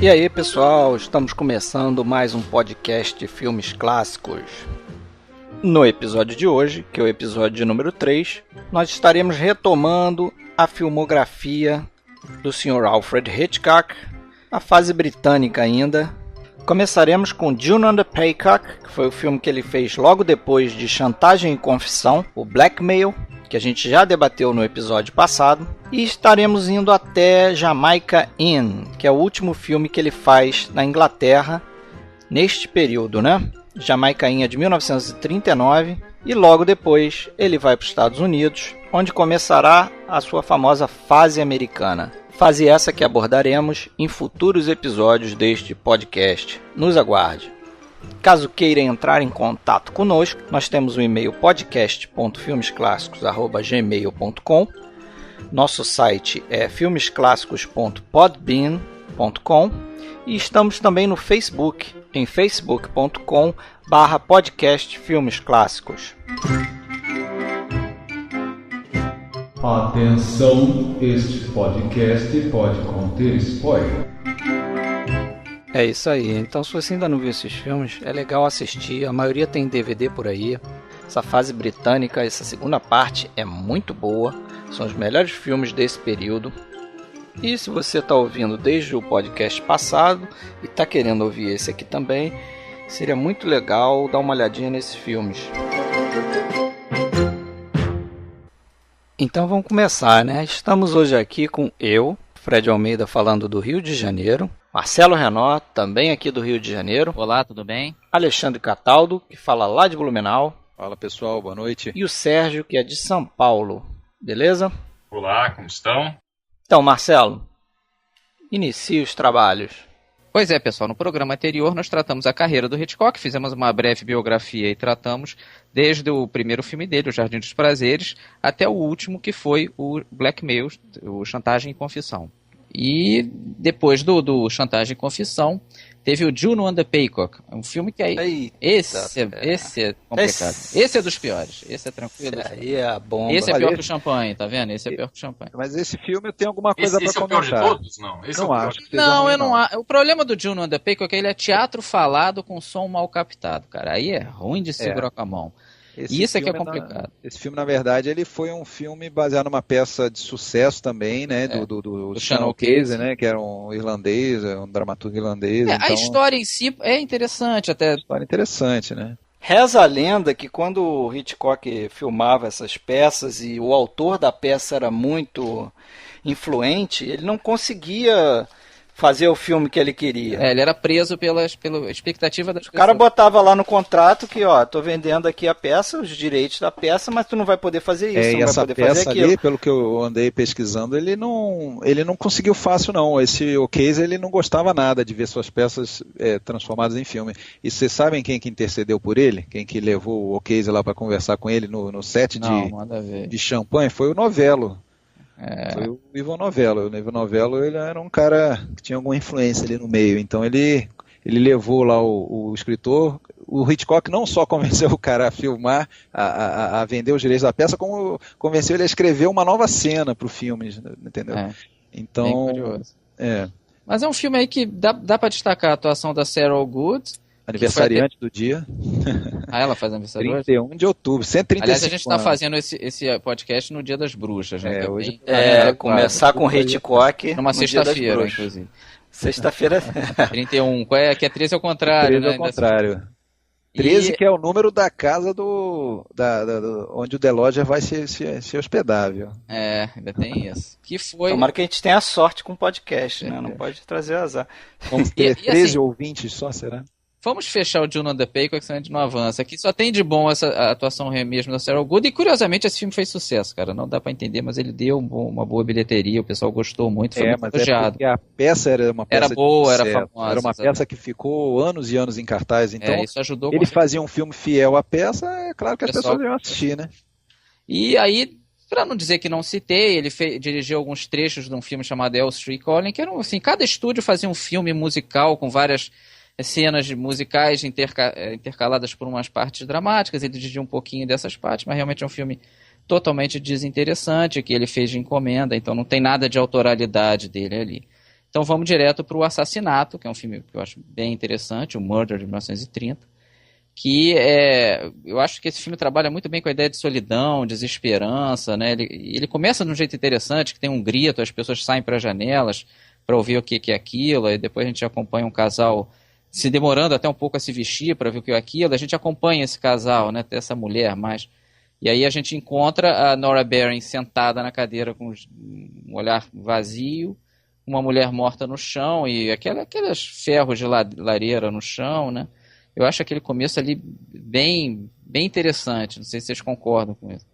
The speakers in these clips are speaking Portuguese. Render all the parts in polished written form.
E aí, pessoal, estamos começando mais um podcast de filmes clássicos. No episódio de hoje, que é o episódio de número 3, nós estaremos retomando a filmografia do Sr. Alfred Hitchcock, a fase britânica ainda. Começaremos com Juno and the Peacock, que foi o filme que ele fez logo depois de Chantagem e Confissão, o Blackmail, que a gente já debateu no episódio passado, e estaremos indo até Jamaica Inn, que é o último filme que ele faz na Inglaterra neste período, né? Jamaica Inn é de 1939 e logo depois ele vai para os Estados Unidos, onde começará a sua famosa fase americana. Fase essa que abordaremos em futuros episódios deste podcast. Nos aguarde! Caso queira entrar em contato conosco, nós temos o e-mail podcast.filmesclassicos@gmail.com. Nosso site é filmesclassicos.podbean.com e estamos também no Facebook, em facebook.com/podcast Filmes Clássicos. Atenção, este podcast pode conter spoiler. É isso aí, então se você ainda não viu esses filmes, é legal assistir, a maioria tem DVD por aí. Essa fase britânica, essa segunda parte é muito boa, são os melhores filmes desse período. E se você está ouvindo desde o podcast passado e está querendo ouvir esse aqui também, seria muito legal dar uma olhadinha nesses filmes. Então vamos começar, né? Estamos hoje aqui com eu, Fred Almeida, falando do Rio de Janeiro. Marcelo Renó, também aqui do Rio de Janeiro. Olá, tudo bem? Alexandre Cataldo, que fala lá de Blumenau. Fala pessoal, boa noite. E o Sérgio, que é de São Paulo. Beleza? Olá, como estão? Então, Marcelo, inicie os trabalhos. Pois é, pessoal, no programa anterior nós tratamos a carreira do Hitchcock, fizemos uma breve biografia e tratamos desde o primeiro filme dele, O Jardim dos Prazeres, até o último que foi o Blackmail, o Chantagem e Confissão. E depois do Chantagem e Confissão, teve o Juno and the Peacock, um filme que aí... Esse é complicado. Esse é dos piores. Esse é tranquilo. Esse aí é a bomba. Esse é pior que o champanhe, tá vendo? Esse é pior que o champanhe. Mas esse filme eu tenho alguma coisa para comentar. Esse é o pior de todos? Não, esse não é acho. Não, eu não acho. O problema do Juno and the Peacock é que ele é teatro falado com som mal captado, cara. Aí é ruim de segurar com a mão. Isso é que é complicado. Esse filme, na verdade, ele foi um filme baseado numa peça de sucesso também, né? Do Sean O'Casey, né? Que era um irlandês, um dramaturgo irlandês. Então... A história em si é interessante até. História interessante, né? Reza a lenda que quando o Hitchcock filmava essas peças e o autor da peça era muito influente, ele não conseguia fazer o filme que ele queria. Ele era preso pela expectativa das pessoas. O cara botava lá no contrato que, tô vendendo aqui a peça, os direitos da peça, mas tu não vai poder fazer isso, não vai poder fazer aquilo. Ali, pelo que eu andei pesquisando, ele não conseguiu fácil, não. Esse O'Casey, ele não gostava nada de ver suas peças transformadas em filme. E vocês sabem quem que intercedeu por ele? Quem que levou o O'Casey lá para conversar com ele no set de Champanhe? Foi o Novello. Foi o Ivan Novello. O Ivan Novello, ele era um cara que tinha alguma influência ali no meio. Então ele levou lá o escritor. O Hitchcock não só convenceu o cara a filmar, a vender os direitos da peça, como convenceu ele a escrever uma nova cena para o filme, entendeu? Então, bem curioso. Mas é um filme aí que dá para destacar a atuação da Sarah Good. Aniversariante do dia. Ela faz aniversário 31 de outubro, 135 Aliás, a gente está fazendo esse podcast no Dia das Bruxas, né? Hoje começar com Hitchcock numa sexta-feira, inclusive. Sexta-feira. 31, que é 13 ao contrário, 13 ao contrário. 13 que é o número da casa onde o Delodger vai se hospedar, viu? Ainda tem isso. Tomara que a gente tenha sorte com o podcast, né? Não pode trazer azar. Vamos ter 13 assim, ouvintes só, será? Vamos fechar o Juno and the Peacock, senão a gente não avança. Aqui só tem de bom a atuação mesmo da Sarah Good. E curiosamente esse filme fez sucesso, cara. Não dá pra entender, mas ele deu uma boa bilheteria. O pessoal gostou muito, foi muito elogiado. Porque a peça era uma peça boa, era famosa. Era uma peça que ficou anos e anos em cartaz. Então isso ajudou. Ele fazia um filme fiel à peça, é claro que as pessoas iam assistir, né? E aí, pra não dizer que não citei, ele dirigiu alguns trechos de um filme chamado Elstree Calling, que eram assim, cada estúdio fazia um filme musical com várias cenas musicais intercaladas por umas partes dramáticas. Ele dirigiu um pouquinho dessas partes, mas realmente é um filme totalmente desinteressante, que ele fez de encomenda, então não tem nada de autoralidade dele ali. Então vamos direto para o Assassinato, que é um filme que eu acho bem interessante, o Murder de 1930, que eu acho que esse filme trabalha muito bem com a ideia de solidão, desesperança, né? Ele começa de um jeito interessante, que tem um grito, as pessoas saem para as janelas para ouvir o que é aquilo, e depois a gente acompanha um casal se demorando até um pouco a se vestir para ver o que é aquilo, a gente acompanha esse casal, né? Essa mulher mais... E aí a gente encontra a Nora Barron sentada na cadeira com um olhar vazio, uma mulher morta no chão e aqueles ferros de lareira no chão, né? Eu acho aquele começo ali bem interessante. Não sei se vocês concordam com isso.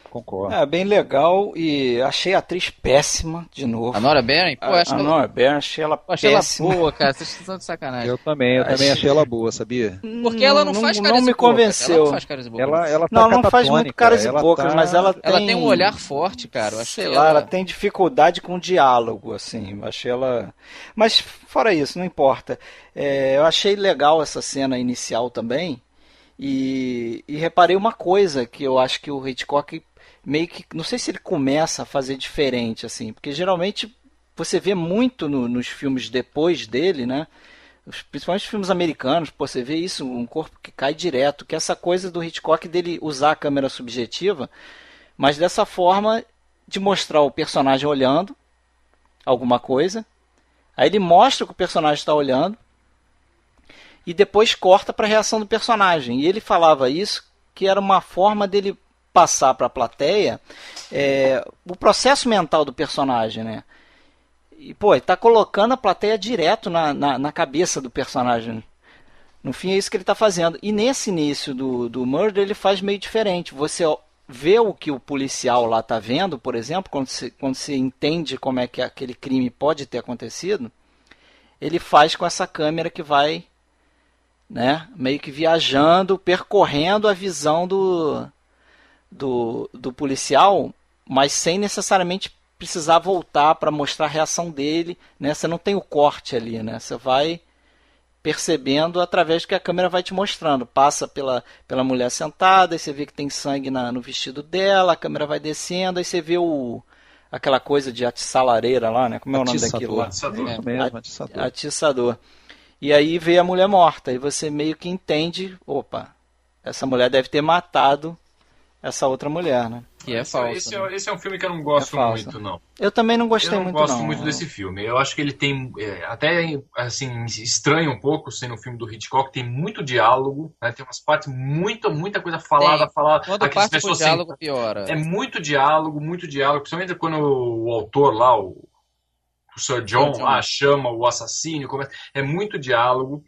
Concordo. Bem legal e achei a atriz péssima de novo. A Nora Barron? Pô, a Nora Barron, achei ela péssima. Ela boa, cara. Vocês estão de sacanagem. Eu também achei ela boa, sabia? Porque ela não faz caras não me e bocas. convenceu. Ela não faz caras e bocas. Ela não faz muito caras e bocas, mas ela tem um olhar forte, cara. Eu acho sei lá, ela tem dificuldade com diálogo, assim. Eu achei ela... Mas fora isso, não importa. Eu achei legal essa cena inicial também. E reparei uma coisa que eu acho que o Hitchcock meio que, não sei se ele começa a fazer diferente, assim, porque geralmente você vê muito nos filmes depois dele, né? Principalmente os filmes americanos, você vê isso, um corpo que cai direto, que é essa coisa do Hitchcock dele usar a câmera subjetiva, mas dessa forma de mostrar o personagem olhando alguma coisa, aí ele mostra que o personagem está olhando e depois corta para a reação do personagem. E ele falava isso, que era uma forma dele passar para a plateia o processo mental do personagem, né? E, pô, ele está colocando a plateia direto na cabeça do personagem. No fim, é isso que ele está fazendo. E nesse início do Murder, ele faz meio diferente. Você vê o que o policial lá está vendo, por exemplo, quando você entende como é que aquele crime pode ter acontecido, ele faz com essa câmera que vai, né, meio que viajando, percorrendo a visão do policial, mas sem necessariamente precisar voltar para mostrar a reação dele, né? Você não tem o corte ali, né? Você vai percebendo através do que a câmera vai te mostrando. Passa pela mulher sentada, aí você vê que tem sangue no vestido dela, a câmera vai descendo, aí você vê aquela coisa de atiçalareira lá, né? Como é o nome daquilo lá? Atiçador. E aí vê a mulher morta, e você meio que entende, opa, essa mulher deve ter matado essa outra mulher, né? Que é falso. Esse é um filme que eu não gosto muito, não. Eu também não gostei muito, não. Eu não gosto muito desse filme. Eu acho que ele tem, até assim, estranho um pouco, sendo um filme do Hitchcock, tem muito diálogo, né? Tem umas partes, muita coisa falada. Quando parte pro diálogo, piora. É muito diálogo, principalmente quando o autor lá, o Sir John lá, chama o assassino, é muito diálogo.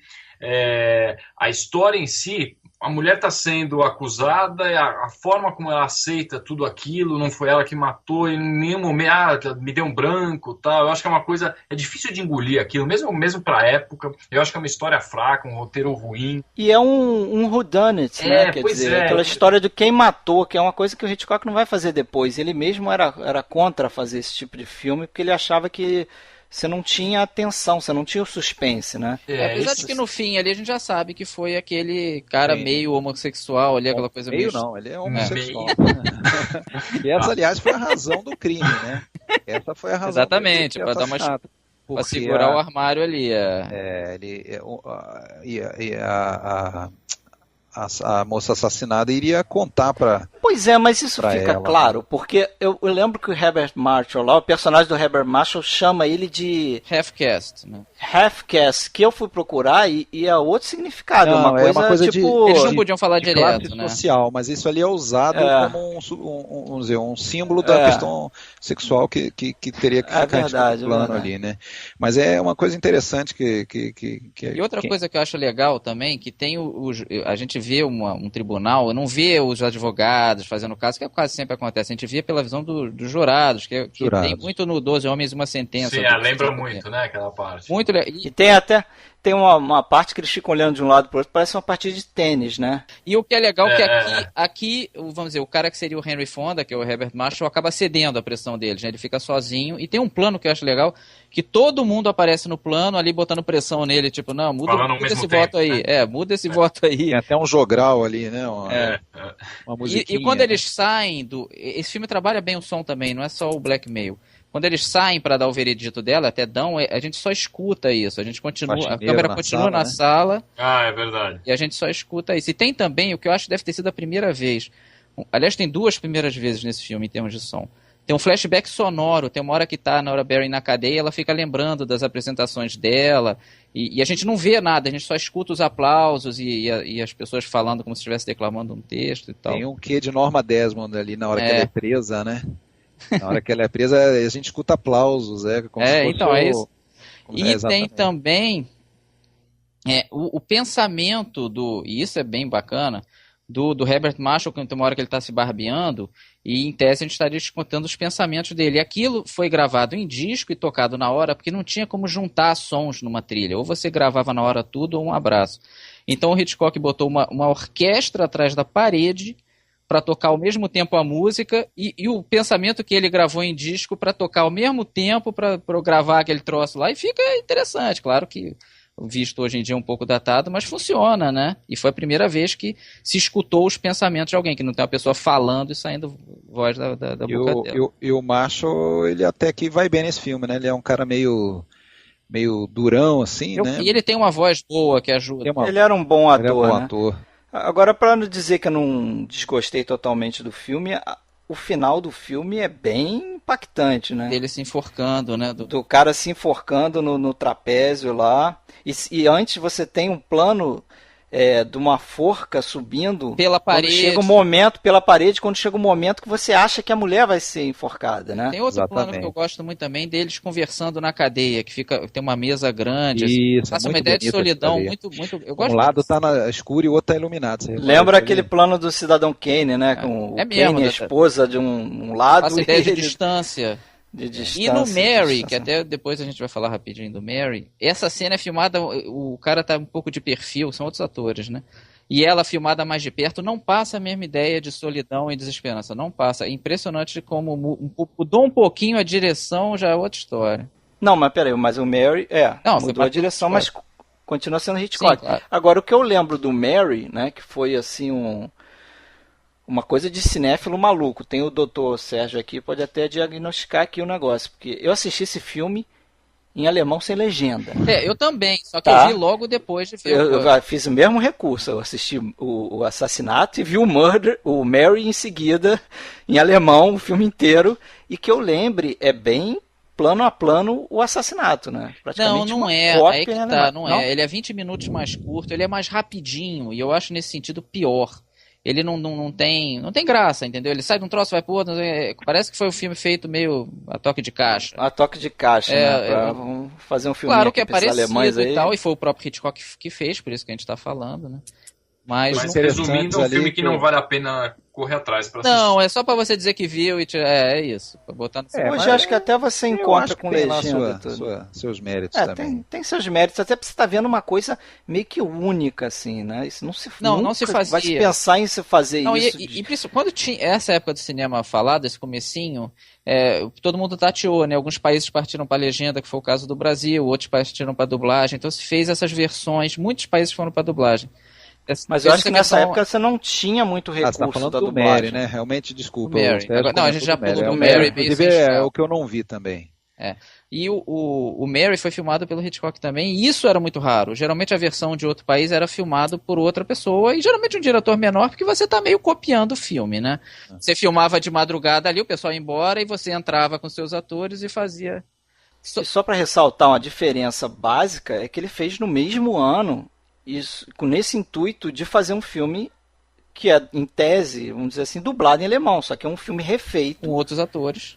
A história em si, a mulher está sendo acusada, a forma como ela aceita tudo aquilo, não foi ela que matou, em nenhum momento, me deu um branco, tal. Eu acho que é uma coisa, é difícil de engolir aquilo, mesmo para a época. Eu acho que é uma história fraca, um roteiro ruim. E é um whodunit, né? Quer dizer, aquela história de quem matou, que é uma coisa que o Hitchcock não vai fazer depois. Ele mesmo era contra fazer esse tipo de filme, porque ele achava que você não tinha atenção, você não tinha o suspense, né? Apesar de que no fim ali a gente já sabe que foi aquele cara meio homossexual ali, aquela coisa meio... Não, ele é homossexual. E essa, aliás, foi a razão do crime, né? Essa foi a razão. Exatamente, para dar uma... Pra segurar o armário ali. A moça assassinada iria contar para... Pois é, mas isso fica claro, porque eu lembro que o Herbert Marshall lá, o personagem do Herbert Marshall chama ele de... Half-caste, né? Half-caste, que eu fui procurar e é outro significado, não, uma coisa tipo... Eles não podiam falar direto, né? Social, mas isso ali é usado como um símbolo da questão sexual que teria que ficar em segundo plano ali, né? Mas é uma coisa interessante que e outra coisa que eu acho legal também, que tem a gente vê um tribunal, não vê os advogados fazendo caso, que quase sempre acontece, a gente vê pela visão dos jurados, que tem muito no 12 Homens e uma Sentença. Sim, lembra muito, né, aquela parte. Muito legal. E tem uma parte que eles ficam olhando de um lado para o outro, parece uma partida de tênis, né? E o que é legal é que aqui, vamos dizer, o cara que seria o Henry Fonda, que é o Herbert Marshall, acaba cedendo à pressão deles, né? Ele fica sozinho, e tem um plano que eu acho legal, que todo mundo aparece no plano ali botando pressão nele, tipo, não, muda esse voto aí, muda esse voto aí. Tem até um jogral ali, né? Uma musiquinha. E quando eles saem esse filme trabalha bem o som também, não é só o blackmail. quando eles saem para dar o veredito dela, até dão, a gente só escuta isso. A gente continua, a câmera continua na sala. Ah, é verdade. E a gente só escuta isso. E tem também, o que eu acho que deve ter sido a primeira vez. Aliás, tem 2 primeiras vezes nesse filme em termos de som. Tem um flashback sonoro, tem uma hora que tá a Nora Barry na cadeia, ela fica lembrando das apresentações dela, e a gente não vê nada, a gente só escuta os aplausos e as pessoas falando como se estivesse declamando um texto e tal. Tem um quê de Norma Desmond ali na hora que ela é presa, né? Na hora que ela é presa, a gente escuta aplausos, como se fosse então é isso. E exatamente. tem também o pensamento e isso é bem bacana, do Herbert Marshall, que tem uma hora que ele está se barbeando, e em tese a gente estaria contando os pensamentos dele. E aquilo foi gravado em disco e tocado na hora, porque não tinha como juntar sons numa trilha. Ou você gravava na hora tudo, ou um abraço. Então o Hitchcock botou uma orquestra atrás da parede para tocar ao mesmo tempo a música, e o pensamento que ele gravou em disco para tocar ao mesmo tempo, para gravar aquele troço lá, e fica interessante. Claro que visto hoje em dia um pouco datado, mas funciona, né? E foi a primeira vez que se escutou os pensamentos de alguém, que não tem uma pessoa falando e saindo voz da boca dela. E o Marshall, ele até que vai bem nesse filme, né? Ele é um cara meio durão, assim, né? E ele tem uma voz boa que ajuda. Ele era um bom ator, ele é um bom né? ator. Agora, para não dizer que eu não desgostei totalmente do filme, o final do filme é bem impactante, né? Dele se enforcando, né? Do cara se enforcando no trapézio lá. E antes você tem um plano de uma forca subindo pela parede. Quando chega um momento, pela parede, quando chega um momento que você acha que a mulher vai ser enforcada, né? Tem outro plano que eu gosto muito também, deles conversando na cadeia, que tem uma mesa grande. Isso, passa uma ideia de solidão muito. Eu gosto um lado está escuro e o outro está iluminado. Lembra aquele plano do Cidadão Kane, né? Com o Kane, a esposa de um lado. Passa ideia de distância. E no Mary, que até depois a gente vai falar rapidinho do Mary, essa cena é filmada, o cara tá um pouco de perfil, são outros atores, né? E ela filmada mais de perto não passa a mesma ideia de solidão e desesperança, não passa. É impressionante como mudou um pouquinho a direção, já é outra história. Não, mas peraí, mas o Mary, mudou a direção, mas continua sendo Hitchcock. Sim, claro. Agora, o que eu lembro do Mary, né, que foi assim uma coisa de cinéfilo maluco. Tem o Dr. Sérgio aqui, pode até diagnosticar aqui o negócio, porque eu assisti esse filme em alemão sem legenda. Eu também, só que eu vi logo depois de ver. Eu fiz o mesmo recurso, eu assisti o assassinato e vi o Mary em seguida, em alemão, o filme inteiro, e que eu lembre, é bem plano a plano o assassinato, né? Praticamente não é, aí que tá, não é. Ele é 20 minutos mais curto, ele é mais rapidinho, e eu acho nesse sentido pior. Ele não tem graça, entendeu? Ele sai de um troço, vai pro outro. Parece que foi um filme feito meio a toque de caixa. A toque de caixa, né? Vamos fazer um filme claro que é parecido e tal, e foi o próprio Hitchcock que fez, por isso que a gente tá falando, né? Mas resumindo, é um filme que não vale a pena correr atrás pra assistir. Não, é só pra você dizer que viu e é isso. Pra botar no hoje acho que até você encontra com legenda. Seus méritos também. Tem seus méritos, até porque você tá vendo uma coisa meio que única, assim, né? Isso não se fazia. Vai se pensar em se fazer isso. E quando tinha essa época do cinema falado, esse comecinho, todo mundo tateou, né? Alguns países partiram pra legenda, que foi o caso do Brasil, outros partiram pra dublagem, então se fez essas versões, muitos países foram pra dublagem. Mas eu acho que nessa época você não tinha muito recurso tá falando da do dublagem. Mary, né? Realmente, desculpa. Não, a gente já pulou do Mary. É o que eu não vi também. E o Mary foi filmado pelo Hitchcock também, e isso era muito raro. Geralmente a versão de outro país era filmado por outra pessoa, e geralmente um diretor menor, porque você tá meio copiando o filme, né? Você filmava de madrugada ali, o pessoal ia embora, e você entrava com seus atores e fazia... E só para ressaltar uma diferença básica, é que ele fez no mesmo ano, isso, nesse intuito de fazer um filme que é, em tese, vamos dizer assim, dublado em alemão, só que é um filme refeito. Com outros atores.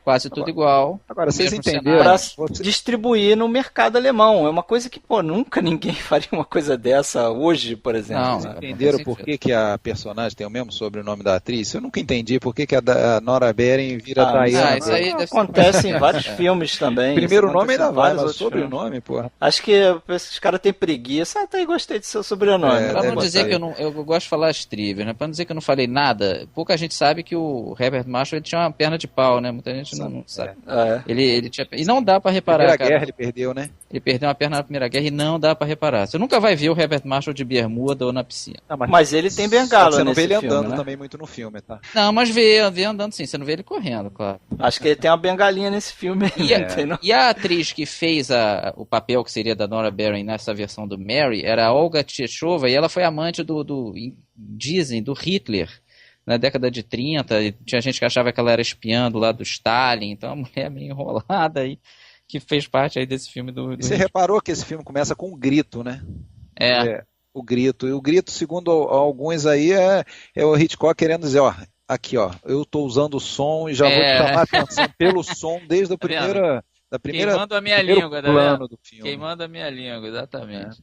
Quase tudo igual. Agora, vocês entenderam? Para distribuir no mercado alemão. É uma coisa que, nunca ninguém faria uma coisa dessa hoje, por exemplo. Não, vocês entenderam por que a personagem tem o mesmo sobrenome da atriz? Eu nunca entendi por que a Nora Beren vira Diana. Isso aí acontece em vários filmes também. Primeiro nome ainda vai, mas sobrenome, porra. Acho que os caras têm preguiça. Aí gostei do seu sobrenome. Pra não dizer que eu gosto de falar as trivias, né? Pra não dizer que eu não falei nada, pouca gente sabe que o Herbert Marshall ele tinha uma perna de pau, né? Muita gente não sabe. É. Ele tinha... E não dá pra reparar, Primeira cara. guerra ele perdeu, né? Ele perdeu uma perna na Primeira Guerra e não dá pra reparar. Você nunca vai ver o Herbert Marshall de bermuda ou na piscina. Não, Mas ele tem bengala você não nesse vê ele filme, andando né? também muito no filme, tá? Não, mas vê andando sim. Você não vê ele correndo, claro. Acho que ele tem uma bengalinha nesse filme. E a atriz que fez o papel que seria da Nora Barry nessa versão do Mary era a Olga Tchechova, e ela foi amante dizem, do Hitler na década de 30. E tinha gente que achava que ela era espiã do lado do Stalin, então a mulher meio enrolada aí, que fez parte aí desse filme do E você reparou que esse filme começa com um grito, né? O grito. E o grito, segundo alguns aí, é o Hitchcock querendo dizer, ó, aqui, ó, eu tô usando o som e já vou te chamar a atenção pelo som desde a primeira... Queimando a minha língua, plano do filme. Queimando a minha língua, exatamente.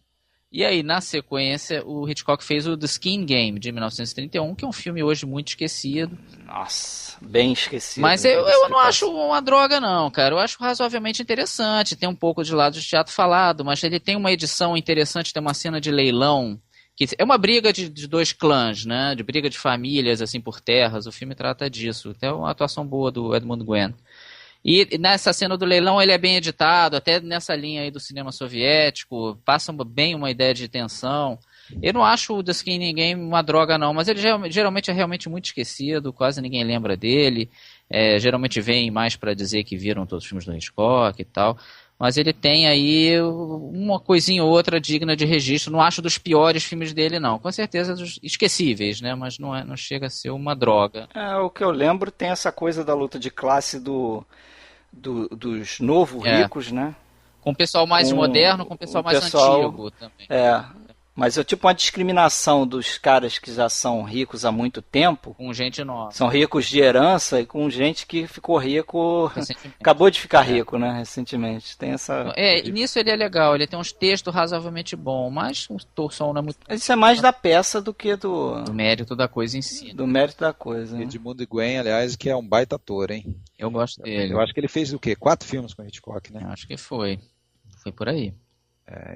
E aí, na sequência, o Hitchcock fez o The Skin Game, de 1931, que é um filme hoje muito esquecido. Nossa, bem esquecido. Mas eu não acho uma droga, não, cara. Eu acho razoavelmente interessante. Tem um pouco de lado de teatro falado, mas ele tem uma edição interessante, tem uma cena de leilão, que é uma briga de dois clãs, né? De briga de famílias, assim, por terras. O filme trata disso. Até uma atuação boa do Edmund Gwenn. E nessa cena do leilão ele é bem editado, até nessa linha aí do cinema soviético, passa bem uma ideia de tensão. Eu não acho o The Skin Game uma droga não, mas ele geralmente é realmente muito esquecido, quase ninguém lembra dele, geralmente vem mais para dizer que viram todos os filmes do Hitchcock e tal, mas ele tem aí uma coisinha ou outra digna de registro, não acho dos piores filmes dele não, com certeza dos esquecíveis, né? Mas não chega a ser uma droga. O que eu lembro tem essa coisa da luta de classe dos novos ricos, né? Com o pessoal mais moderno, com o pessoal mais antigo também. Mas é tipo uma discriminação dos caras que já são ricos há muito tempo. Com gente nova. São ricos de herança e com gente que ficou rico... Acabou de ficar rico, né? Recentemente. Tem essa... E nisso ele é legal. Ele tem uns textos razoavelmente bons, mas o som não é muito... Isso é mais da peça do que do mérito da coisa em si. Do mérito da coisa. Né? Edmund Gwenn, aliás, que é um baita ator, hein? Eu gosto dele. Eu acho que ele fez o quê? 4 filmes com Hitchcock, né? Eu acho que foi. Foi por aí.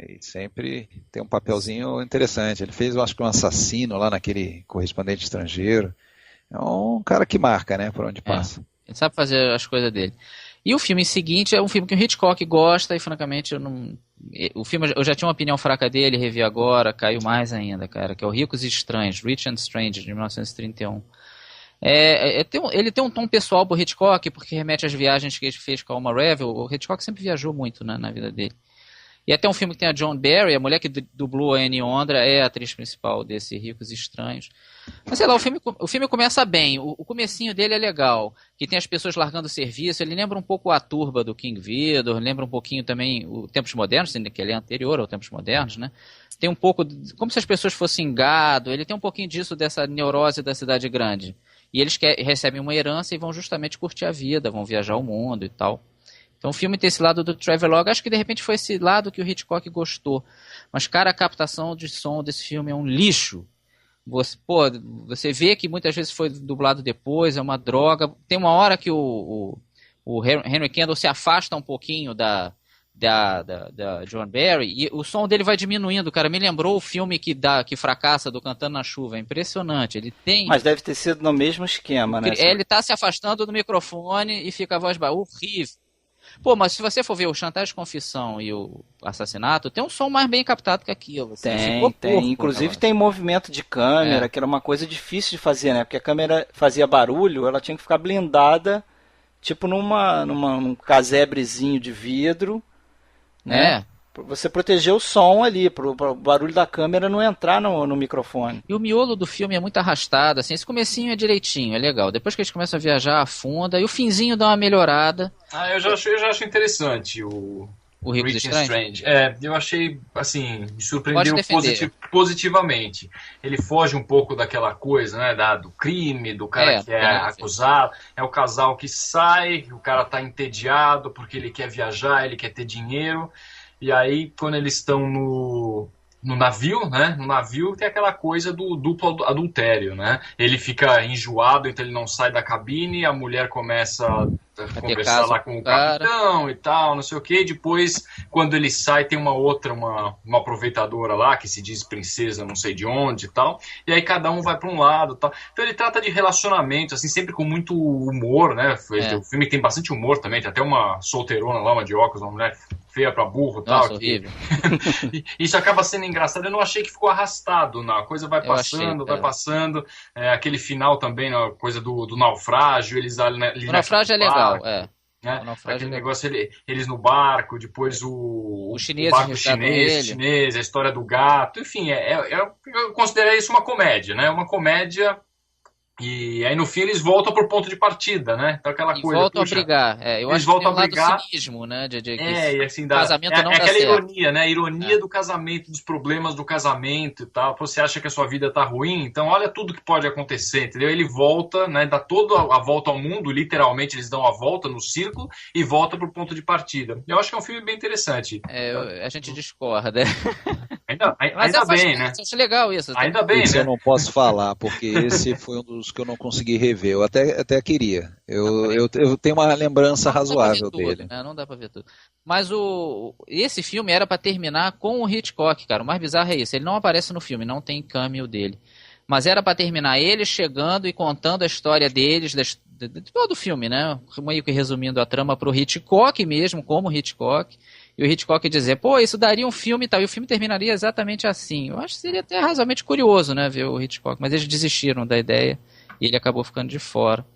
E sempre tem um papelzinho interessante. Ele fez, eu acho que um assassino lá naquele Correspondente Estrangeiro. É um cara que marca, né? Por onde passa. Ele sabe fazer as coisas dele. E o filme seguinte é um filme que o Hitchcock gosta e, francamente, eu não... O filme, eu já tinha uma opinião fraca dele, revi agora, caiu mais ainda, cara, que é o Ricos e Estranhos, Rich and Strange, de 1931. Ele tem um tom pessoal pro Hitchcock, porque remete às viagens que ele fez com a Alma Revel. O Hitchcock sempre viajou muito, né, na vida dele. E até um filme que tem a Joan Barry, a mulher que dublou a Annie Ondra, é a atriz principal desse Ricos e Estranhos. Mas sei lá, o filme começa bem, o comecinho dele é legal, que tem as pessoas largando o serviço, ele lembra um pouco a Turba do King Vidor, lembra um pouquinho também o Tempos Modernos, que ele é anterior ao Tempos Modernos, né? Tem um pouco, como se as pessoas fossem gado, ele tem um pouquinho disso, dessa neurose da cidade grande. E eles recebem uma herança e vão justamente curtir a vida, vão viajar o mundo e tal. Então o filme tem esse lado do Travelogue, acho que de repente foi esse lado que o Hitchcock gostou. Mas, cara, a captação de som desse filme é um lixo. Você vê que muitas vezes foi dublado depois, é uma droga. Tem uma hora que o Henry Kendall se afasta um pouquinho da Joan Barry e o som dele vai diminuindo, cara. Me lembrou o filme que fracassa do Cantando na Chuva. É impressionante. Ele tem... Mas deve ter sido no mesmo esquema, né? Ele tá se afastando do microfone e fica a voz baixa. Horrível. Mas se você for ver o Chantagem, Confissão e o Assassinato, tem um som mais bem captado que aquilo. Tem. Inclusive tem movimento de câmera, que era uma coisa difícil de fazer, né? Porque a câmera fazia barulho, ela tinha que ficar blindada, tipo num casebrezinho de vidro, né? Você proteger o som ali, para o barulho da câmera não entrar no microfone. E o miolo do filme é muito arrastado, assim, esse comecinho é direitinho, é legal. Depois que eles começam a viajar, afunda, e o finzinho dá uma melhorada. Eu já acho interessante o Ricos e Strange. Eu achei, assim, me surpreendeu positivamente. Ele foge um pouco daquela coisa, né, do crime, do cara que é acusado. É o casal que sai, o cara tá entediado porque ele quer viajar, ele quer ter dinheiro. E aí, quando eles estão no navio, né? No navio tem aquela coisa do duplo adultério, né? Ele fica enjoado, então ele não sai da cabine, a mulher começa a conversar lá com o capitão e tal, não sei o que. Depois, quando ele sai, tem uma aproveitadora lá, que se diz princesa não sei de onde e tal. E aí cada um vai para um lado e tal. Então ele trata de relacionamento, assim, sempre com muito humor, né? O filme tem bastante humor também, tem até uma solteirona lá, uma de óculos, uma mulher feia pra burro e tal. Nossa, horrível. Isso acaba sendo engraçado. Eu não achei que ficou arrastado, não. A coisa vai passando, vai passando. Aquele final também, a coisa do naufrágio, eles ali o naufrágio é legal, né? O naufrágio aquele negócio, eles no barco, depois o barco chinês, a história do gato, enfim, eu considero isso uma comédia, né? Uma comédia. E aí no fim eles voltam pro ponto de partida, né? Então aquela coisa. Voltam a brigar. Eu acho que tem um lado do cinismo, né? E assim, casamento não dá aquela certo. ironia, né? A ironia do casamento, dos problemas do casamento e tal. Você acha que a sua vida tá ruim, então olha tudo que pode acontecer, entendeu? Ele volta, né? Dá toda a volta ao mundo, literalmente eles dão a volta no círculo e volta pro ponto de partida. Eu acho que é um filme bem interessante. A gente discorda. Ainda bem, né? Acho legal isso. Ainda bem, isso né? Eu não posso falar, porque esse foi um dos que eu não consegui rever. Eu até queria. Eu tenho uma lembrança razoável dele. Né? Não dá pra ver tudo. Mas esse filme era pra terminar com o Hitchcock, cara. O mais bizarro é isso. Ele não aparece no filme, não tem cameo dele. Mas era pra terminar ele chegando e contando a história deles, de todo o filme, né? Meio que resumindo a trama pro Hitchcock mesmo, como Hitchcock. E o Hitchcock dizer, pô, isso daria um filme e tal. E o filme terminaria exatamente assim. Eu acho que seria até razoavelmente curioso, né, ver o Hitchcock. Mas eles desistiram da ideia e ele acabou ficando de fora.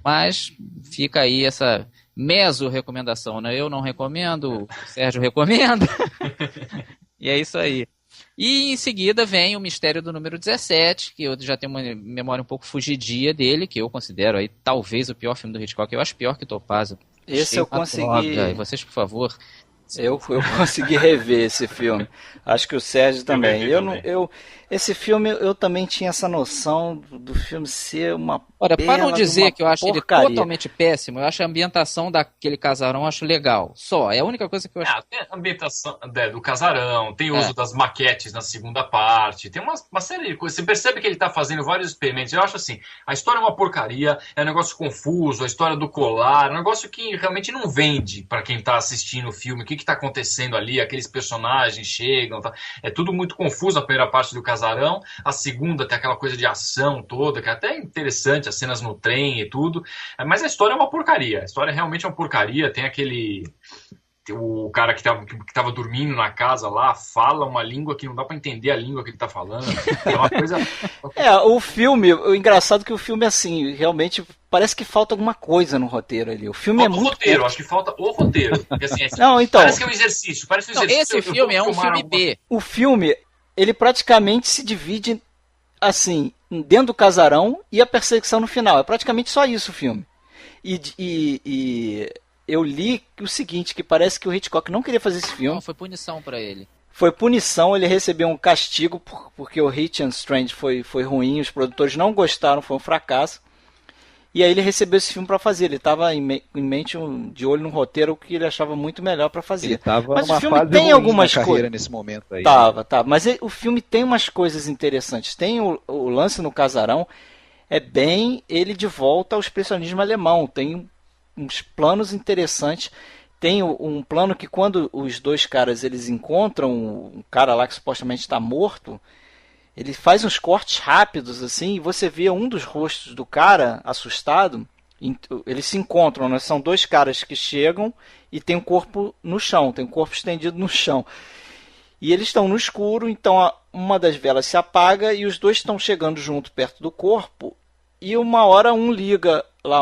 Mas fica aí essa meso-recomendação, né? Eu não recomendo, o Sérgio recomenda. E é isso aí. E em seguida vem o Mistério do Número 17, que eu já tenho uma memória um pouco fugidia dele, que eu considero aí talvez o pior filme do Hitchcock. Eu acho pior que Topázio. Esse eu consegui... E vocês, por favor... Eu consegui rever esse filme. Acho que o Sérgio também. Esse filme eu também tinha essa noção do filme ser uma. Olha, para não dizer que eu acho porcaria. ele totalmente péssimo, eu acho a ambientação daquele casarão, eu acho legal. Só, é a única coisa que eu acho. Tem a ambientação do casarão, tem o uso das maquetes na segunda parte, tem uma série de coisas. Você percebe que ele está fazendo vários experimentos. Eu acho assim, a história é uma porcaria, é um negócio confuso, a história do colar, um negócio que realmente não vende para quem está assistindo o filme, o que está acontecendo ali, aqueles personagens chegam, tá? É tudo muito confuso a primeira parte do casarão, a segunda tem aquela coisa de ação toda, que é até interessante, as cenas no trem e tudo, mas a história é uma porcaria, a história realmente é uma porcaria, tem o cara que tava dormindo na casa lá, fala uma língua que não dá pra entender a língua que ele tá falando, é uma coisa... O filme, o engraçado é que o filme, assim, realmente parece que falta alguma coisa no roteiro ali. O filme falta é muito... roteiro, acho que falta o roteiro. Porque, assim, não, então... Parece que é um exercício. Esse filme é um filme B. O filme, ele praticamente se divide, assim, dentro do casarão e a perseguição no final. É praticamente só isso o filme. E eu li o seguinte, que parece que o Hitchcock não queria fazer esse filme. Não, foi punição pra ele. Foi punição, ele recebeu um castigo porque o Hitch and Strange foi ruim, os produtores não gostaram, foi um fracasso. E aí ele recebeu esse filme para fazer. Ele estava em mente de olho no roteiro que ele achava muito melhor para fazer. Ele estava mas numa o filme fase tem ruim algumas na carreira coisas nesse momento aí. Tava. Mas o filme tem umas coisas interessantes. Tem o lance no casarão, é bem ele de volta ao expressionismo alemão. Tem uns planos interessantes. Tem um plano que quando os dois caras eles encontram um cara lá que supostamente está morto, ele faz uns cortes rápidos assim e você vê um dos rostos do cara assustado. Eles se encontram, né? São dois caras que chegam e tem um corpo no chão, tem um corpo estendido no chão. E eles estão no escuro, então uma das velas se apaga e os dois estão chegando junto perto do corpo. E uma hora um liga lá,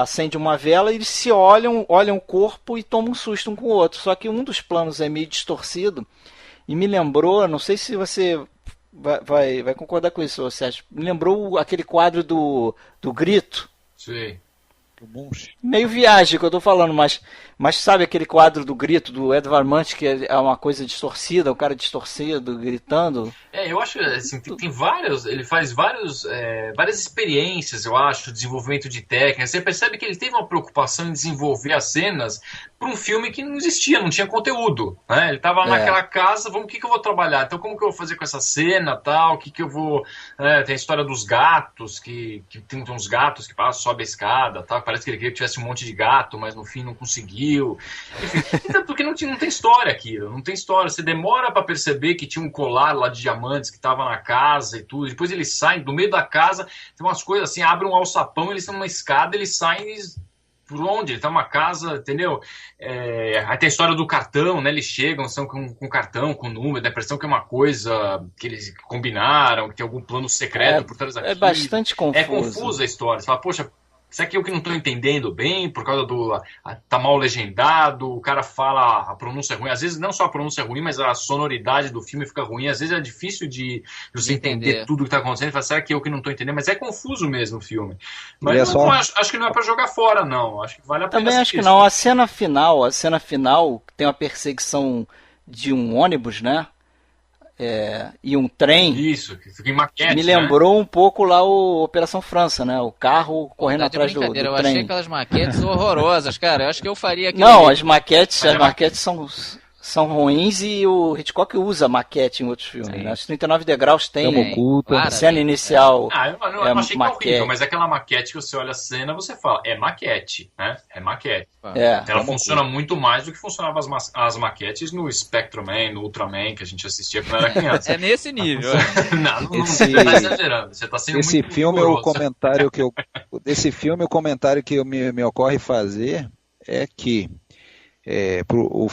acende uma vela e eles se olham o corpo e tomam um susto um com o outro. Só que um dos planos é meio distorcido e me lembrou, não sei se você vai concordar com isso, Sérgio. Me lembrou aquele quadro do Grito. Sim. Meio viagem que eu tô falando, mas sabe aquele quadro do Grito, do Edvard Munch, que é uma coisa distorcida, o cara distorcido, gritando? Eu acho, assim, tem vários, ele faz várias experiências, eu acho, desenvolvimento de técnica. Você percebe que ele teve uma preocupação em desenvolver as cenas para um filme que não existia, não tinha conteúdo, né? Ele estava naquela casa, o que eu vou trabalhar? Então como que eu vou fazer com essa cena, tal? O que eu vou... tem a história dos gatos, que tem uns gatos que passam, sobe a escada, tal. parece que ele queria que tivesse um monte de gato, mas no fim não conseguiu. Enfim, então, porque não tem história aquilo, não tem história. Você demora pra perceber que tinha um colar lá de diamantes que tava na casa e tudo. Depois eles saem, do meio da casa, tem umas coisas assim, abrem um alçapão, eles estão numa escada, eles saem por onde? Ele tá numa casa, entendeu? Aí tem a história do cartão, né? Eles chegam, são com cartão, com número, dá a impressão que é uma coisa que eles combinaram, que tem algum plano secreto por trás daquilo. É bastante confuso. É confusa a história. Você fala, poxa, isso aqui é o que eu não estou entendendo bem, por causa tá mal legendado, o cara fala a pronúncia ruim. Às vezes não só a pronúncia ruim, mas a sonoridade do filme fica ruim. Às vezes é difícil de você entender tudo o que está acontecendo. Fala, será que é eu que não estou entendendo? Mas é confuso mesmo o filme. Mas acho que não é para jogar fora, não. Acho que vale a pena. Também acho que não. A cena final tem uma perseguição de um ônibus, né? E um trem. Isso, que fica em maquete. Me lembrou um pouco lá o Operação França, né? O carro correndo atrás do trem. Eu achei aquelas maquetes horrorosas, cara. Eu acho que eu faria aquilo. Não, as maquetes são ruins e o Hitchcock usa maquete em outros filmes. Né? Os 39 Degraus tem oculta. Cena inicial. Eu não achei que é horrível, mas aquela maquete que você olha a cena, você fala, é maquete, né? É maquete. Ela funciona muito mais do que funcionavam as maquetes no Spectrum-Man, no Ultraman, que a gente assistia quando era criança. É nesse nível. Não, você tá exagerando. Você tá sendo esse muito filme, desse filme, o comentário que me ocorre fazer é que o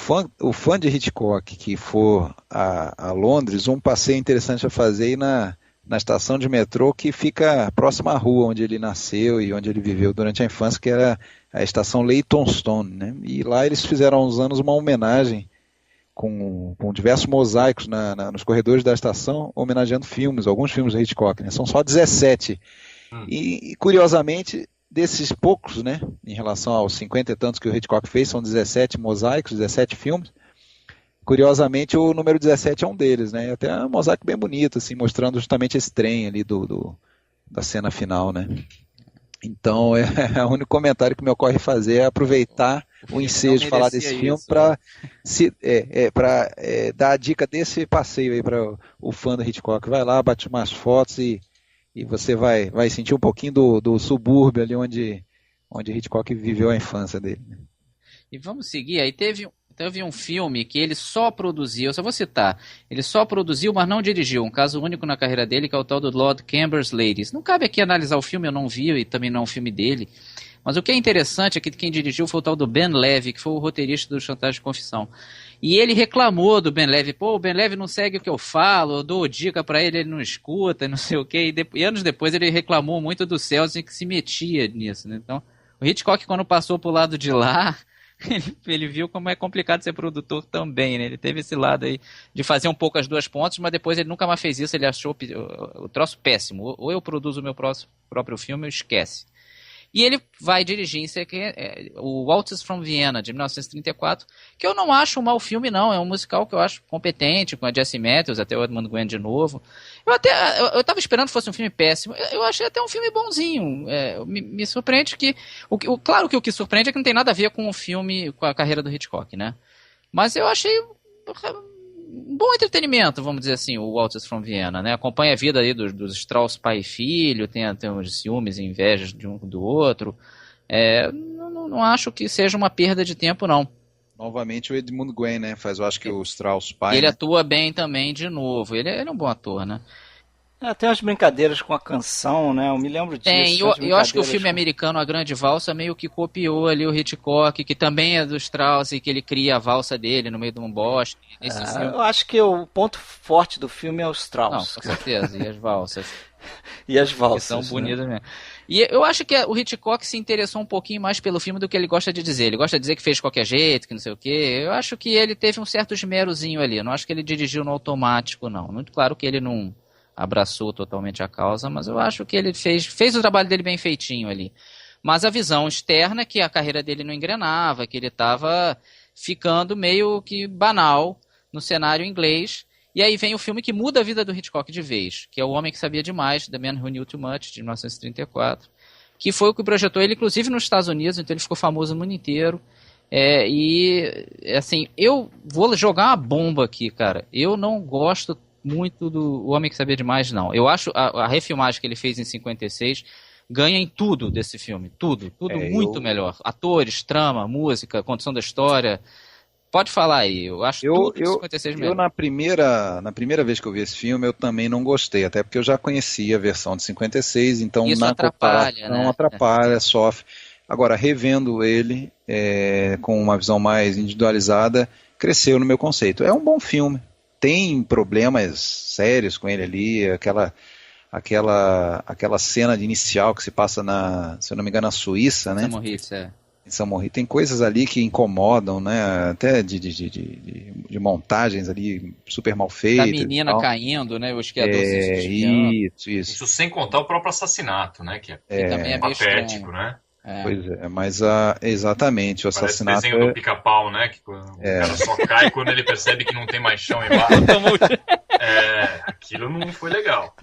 fã de Hitchcock que for a Londres, um passeio interessante a fazer aí na estação de metrô que fica próxima à rua onde ele nasceu e onde ele viveu durante a infância, que era a estação Leytonstone, né? E lá eles fizeram há uns anos uma homenagem com diversos mosaicos nos corredores da estação, homenageando alguns filmes de Hitchcock, né? São só 17. E curiosamente, desses poucos, né, em relação aos 50 e tantos que o Hitchcock fez, são 17 mosaicos, 17 filmes. Curiosamente, o número 17 é um deles, né? Até um mosaico bem bonito, assim, mostrando justamente esse trem ali da cena final, né? Então, o único comentário que me ocorre fazer é aproveitar o ensejo de falar desse filme para dar a dica desse passeio aí para o fã do Hitchcock. Vai lá, bate umas fotos e você vai sentir um pouquinho do subúrbio ali onde Hitchcock viveu a infância dele. E vamos seguir, aí teve um filme que ele só produziu, eu só vou citar, ele só produziu, mas não dirigiu, um caso único na carreira dele, que é o tal do Lord Camber's Ladies. Não cabe aqui analisar o filme, eu não vi, e também não é um filme dele, mas o que é interessante é que quem dirigiu foi o tal do Ben Levy, que foi o roteirista do Chantagem de Confissão. E ele reclamou do Ben Levy, o Ben Levy não segue o que eu falo, eu dou dica pra ele não escuta, não sei o quê. E anos depois ele reclamou muito do Selznick que se metia nisso, né? Então, o Hitchcock, quando passou pro lado de lá, ele viu como é complicado ser produtor também, né? Ele teve esse lado aí de fazer um pouco as duas pontas, mas depois ele nunca mais fez isso, ele achou o troço péssimo. Ou eu produzo o meu próprio filme, ou esquece. E ele vai dirigir o Waltzes from Vienna, de 1934, que eu não acho um mau filme, não. É um musical que eu acho competente, com a Jessie Matthews, até o Edmund Gwenn de novo. Eu estava esperando que fosse um filme péssimo. Eu achei até um filme bonzinho. Me surpreende que... Claro que o que surpreende é que não tem nada a ver com o filme, com a carreira do Hitchcock, né? Mas eu achei um bom entretenimento, vamos dizer assim, o Waltzes from Vienna, né? Acompanha a vida aí dos Strauss pai e filho, tem uns ciúmes e invejas de um do outro. Não acho que seja uma perda de tempo, não. Novamente o Edmund Gwenn, né? Faz, eu acho que o Strauss pai. Ele atua bem também de novo. Ele é um bom ator, né? Tem umas brincadeiras com a canção, né? Eu me lembro disso. Eu acho que o filme americano A Grande Valsa meio que copiou ali o Hitchcock, que também é do Strauss, e que ele cria a valsa dele no meio de um bosque. Eu acho que o ponto forte do filme é o Strauss. Não, com certeza, e as valsas. E as valsas. Que são bonitas mesmo. E eu acho que o Hitchcock se interessou um pouquinho mais pelo filme do que ele gosta de dizer. Ele gosta de dizer que fez de qualquer jeito, que não sei o quê. Eu acho que ele teve um certo esmerozinho ali. Eu não acho que ele dirigiu no automático, não. Muito claro que ele não abraçou totalmente a causa, mas eu acho que ele fez o trabalho dele bem feitinho ali. Mas a visão externa é que a carreira dele não engrenava, que ele estava ficando meio que banal no cenário inglês. E aí vem o filme que muda a vida do Hitchcock de vez, que é O Homem que Sabia Demais, The Man Who Knew Too Much, de 1934, que foi o que projetou ele, inclusive nos Estados Unidos, então ele ficou famoso no mundo inteiro. Assim, eu vou jogar uma bomba aqui, cara. Eu não gosto muito do O Homem que Sabia Demais, não. Eu acho a refilmagem que ele fez em 56 ganha em tudo desse filme. Tudo muito melhor. Atores, trama, música, condução da história. Pode falar aí, eu acho tudo de 56 melhor. Eu na primeira vez que eu vi esse filme, eu também não gostei, até porque eu já conhecia a versão de 56, então isso na atrapalha, comparação né? atrapalha, sofre. Agora, revendo ele com uma visão mais individualizada, cresceu no meu conceito. É um bom filme, tem problemas sérios com ele ali, aquela cena inicial que se passa se eu não me engano, na Suíça, né? Em São Moritz, tem coisas ali que incomodam, né? Até de montagens ali super mal feitas. Da menina caindo, né? O esquiador se desviando. Isso sem contar o próprio assassinato, né? Que também é meio patético, né? Pois é, mas exatamente, o Parece assassinato... Parece o desenho do Pica-Pau, né? Que o cara só cai quando ele percebe que não tem mais chão embaixo. Aquilo não foi legal.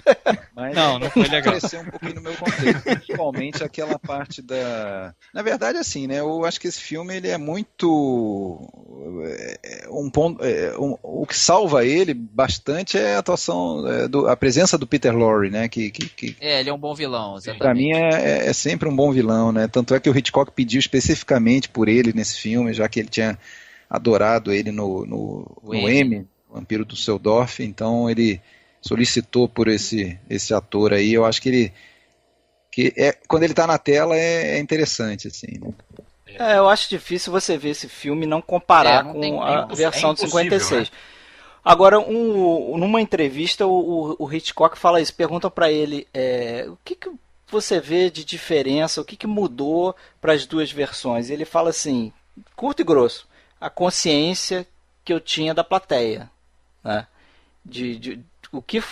Mas não foi legal. Cresceu um pouquinho no meu contexto, principalmente aquela parte da... Na verdade, assim, né? Eu acho que esse filme, ele é muito... o que salva ele bastante é a atuação, a presença do Peter Lorre, né? Ele é um bom vilão, exatamente. Pra mim é sempre um bom vilão, né? Tanto é que o Hitchcock pediu especificamente por ele nesse filme, já que ele tinha adorado ele no M, Vampiro do Düsseldorf, então ele solicitou por esse ator aí. Eu acho que quando ele tá na tela é interessante, assim, né? Eu acho difícil você ver esse filme e não comparar com a versão de 56. Né? Agora, numa entrevista, o Hitchcock fala isso, pergunta para ele o que você vê de diferença, o que mudou para as duas versões. Ele fala assim, curto e grosso, a consciência que eu tinha da plateia, né? De o que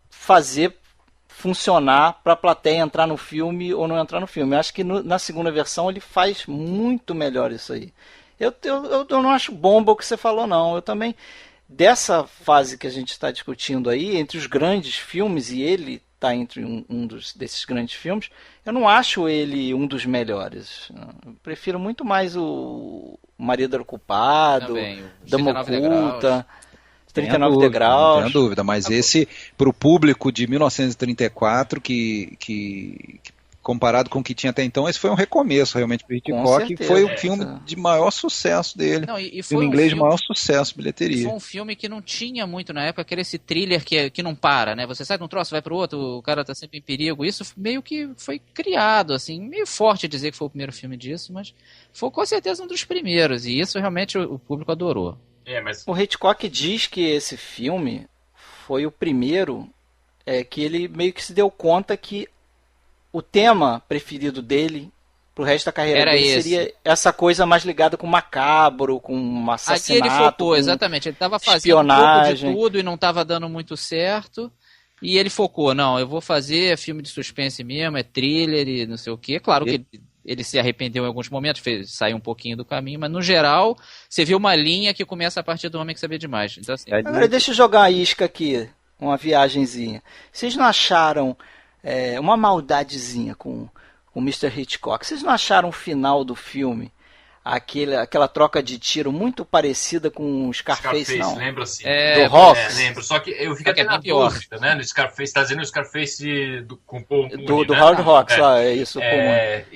fazer funcionar para a plateia entrar no filme ou não entrar no filme. Eu acho que na segunda versão ele faz muito melhor isso aí. Eu não acho bomba o que você falou, não. Eu também, dessa fase que a gente está discutindo aí, entre os grandes filmes, e ele está entre desses grandes filmes, eu não acho ele um dos melhores. Eu prefiro muito mais o Marido era o Culpado, Dama Oculta, 39 Degraus. Não tenho dúvida, mas esse, para o público de 1934, que comparado com o que tinha até então, esse foi um recomeço realmente para o Hitchcock, e foi o filme de maior sucesso dele. Não, e foi filme inglês de maior sucesso, bilheteria. Foi um filme que não tinha muito na época, esse thriller que não para, né? Você sai de um troço, vai para o outro, o cara tá sempre em perigo. Isso meio que foi criado, assim, meio forte dizer que foi o primeiro filme disso, mas foi com certeza um dos primeiros, e isso realmente o público adorou. O Hitchcock diz que esse filme foi o primeiro que ele meio que se deu conta que o tema preferido dele pro resto da carreira dele seria essa coisa mais ligada com macabro, com um assassinato. Aqui ele focou, exatamente. Ele estava fazendo espionagem. Um pouco de tudo e não estava dando muito certo. E ele focou, não, eu vou fazer filme de suspense mesmo, é thriller e não sei o quê. Claro que ele se arrependeu em alguns momentos, saiu um pouquinho do caminho, mas no geral, você viu uma linha que começa a partir do Homem que Sabia Demais. Então, assim, agora, deixa eu jogar a isca aqui, uma viagenzinha. Vocês não acharam uma maldadezinha com o Mr. Hitchcock? Vocês não acharam o final do filme, aquela troca de tiro muito parecida com o Scarface, não? Lembro assim. Do Hobbs. Lembro, só que eu fico até na dúvida, né? No Scarface, tá dizendo o Scarface com o Paul Mooney, do né? Howard Hawks, é isso.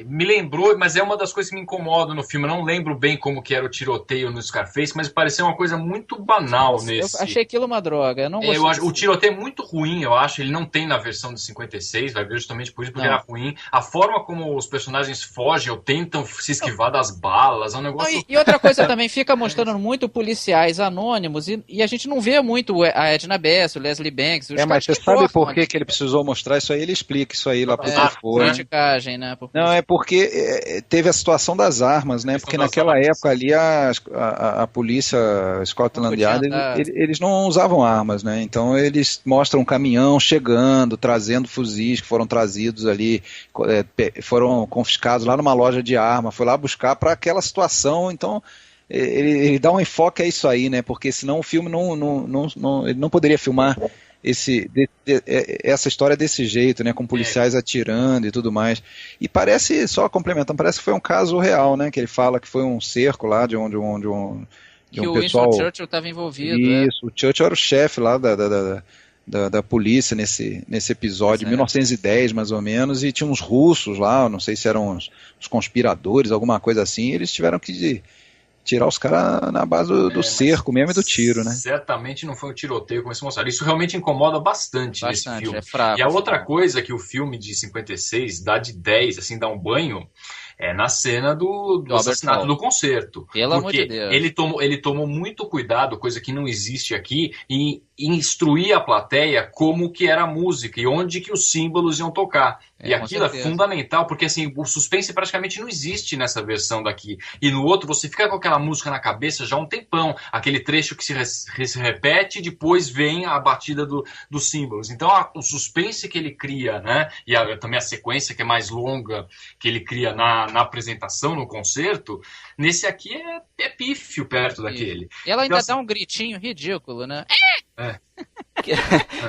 Me lembrou, mas é uma das coisas que me incomodam no filme. Eu não lembro bem como que era o tiroteio no Scarface, mas pareceu uma coisa muito banal nesse. Eu achei aquilo uma droga, eu não gostei. O tiroteio é muito ruim, eu acho. Ele não tem na versão de 56, vai ver justamente por isso, porque era ruim. A forma como os personagens fogem ou tentam se esquivar das balas, é um negócio... E outra coisa também, fica mostrando muito policiais anônimos e a gente não vê muito a Edna Bess, o Leslie Banks. Mas você sabe por que ele precisou mostrar isso aí? Ele explica isso aí lá pro Truffaut, né? Politicagem, né? Não, é porque teve a situação das armas, né? Porque naquela época ali a polícia Scotland Yard, eles não usavam armas, né? Então eles mostram um caminhão chegando, trazendo fuzis que foram trazidos ali, foram confiscados lá numa loja de arma, foi lá buscar para aquela situação. Então ele dá um enfoque a isso aí, né? Porque senão o filme ele não poderia filmar essa história desse jeito, né? Com policiais atirando e tudo mais. E parece, só complementando, parece que foi um caso real, né? Que ele fala que foi um cerco lá de um que o pessoal... Winston Churchill estava envolvido. Isso, o Churchill era o chefe lá da polícia nesse episódio, 1910 mais ou menos, e tinha uns russos lá, não sei se eram os conspiradores, alguma coisa assim, e eles tiveram que tirar os caras na base do cerco mesmo e do tiro, né? Certamente não foi um tiroteio, como eles mostraram. Isso realmente incomoda bastante nesse filme. É fraco, e a outra coisa que o filme de 56 dá de 10, assim, dá um banho, é na cena do assassinato do concerto. Pelo amor de Deus. Ele tomou muito cuidado, coisa que não existe aqui, em instruir a plateia como que era a música e onde que os símbolos iam tocar. E aquilo é fundamental, porque assim, o suspense praticamente não existe nessa versão daqui. E no outro, você fica com aquela música na cabeça já há um tempão. Aquele trecho que se repete e depois vem a batida dos símbolos. Então, o suspense que ele cria, né? E também a sequência que é mais longa, que ele cria na apresentação, no concerto, nesse aqui é pífio perto daquele. E ela ainda dá um gritinho ridículo, né?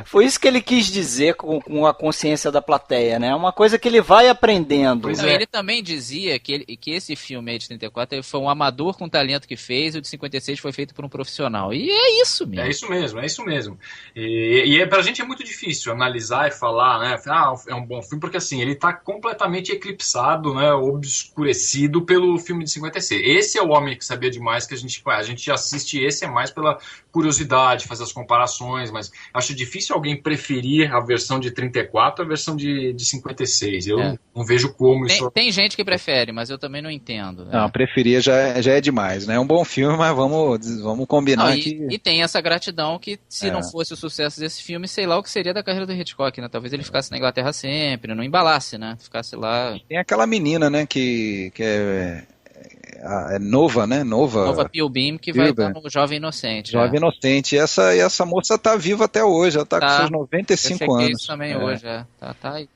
Foi isso que ele quis dizer com a consciência da plateia, né? Uma coisa que ele vai aprendendo. Não, ele também dizia que esse filme aí de 34 ele foi um amador com talento que fez, e o de 56 foi feito por um profissional. E é isso mesmo. É isso mesmo. E pra gente é muito difícil analisar e falar, né? É um bom filme, porque assim, ele tá completamente eclipsado, né? Obscurecido pelo filme de 56. Esse é o Homem que Sabia Demais, que a gente assiste esse é mais pela curiosidade, fazer as comparações, mas acho difícil alguém preferir a versão de 34 à versão de 56. Eu não vejo como isso... Tem gente que prefere, mas eu também não entendo. Não, preferir já é demais, né? É um bom filme, mas vamos combinar que... E tem essa gratidão que, se não fosse o sucesso desse filme, sei lá o que seria da carreira do Hitchcock, né? Talvez ele ficasse na Inglaterra sempre, não embalasse, né? Ficasse lá... Tem aquela menina, né, que é Nova, né? Nova Pilbeam, que vai estar no Jovem Inocente. Jovem Inocente. E essa moça tá viva até hoje, ela tá com seus 95 anos. Isso também hoje, Tá aí.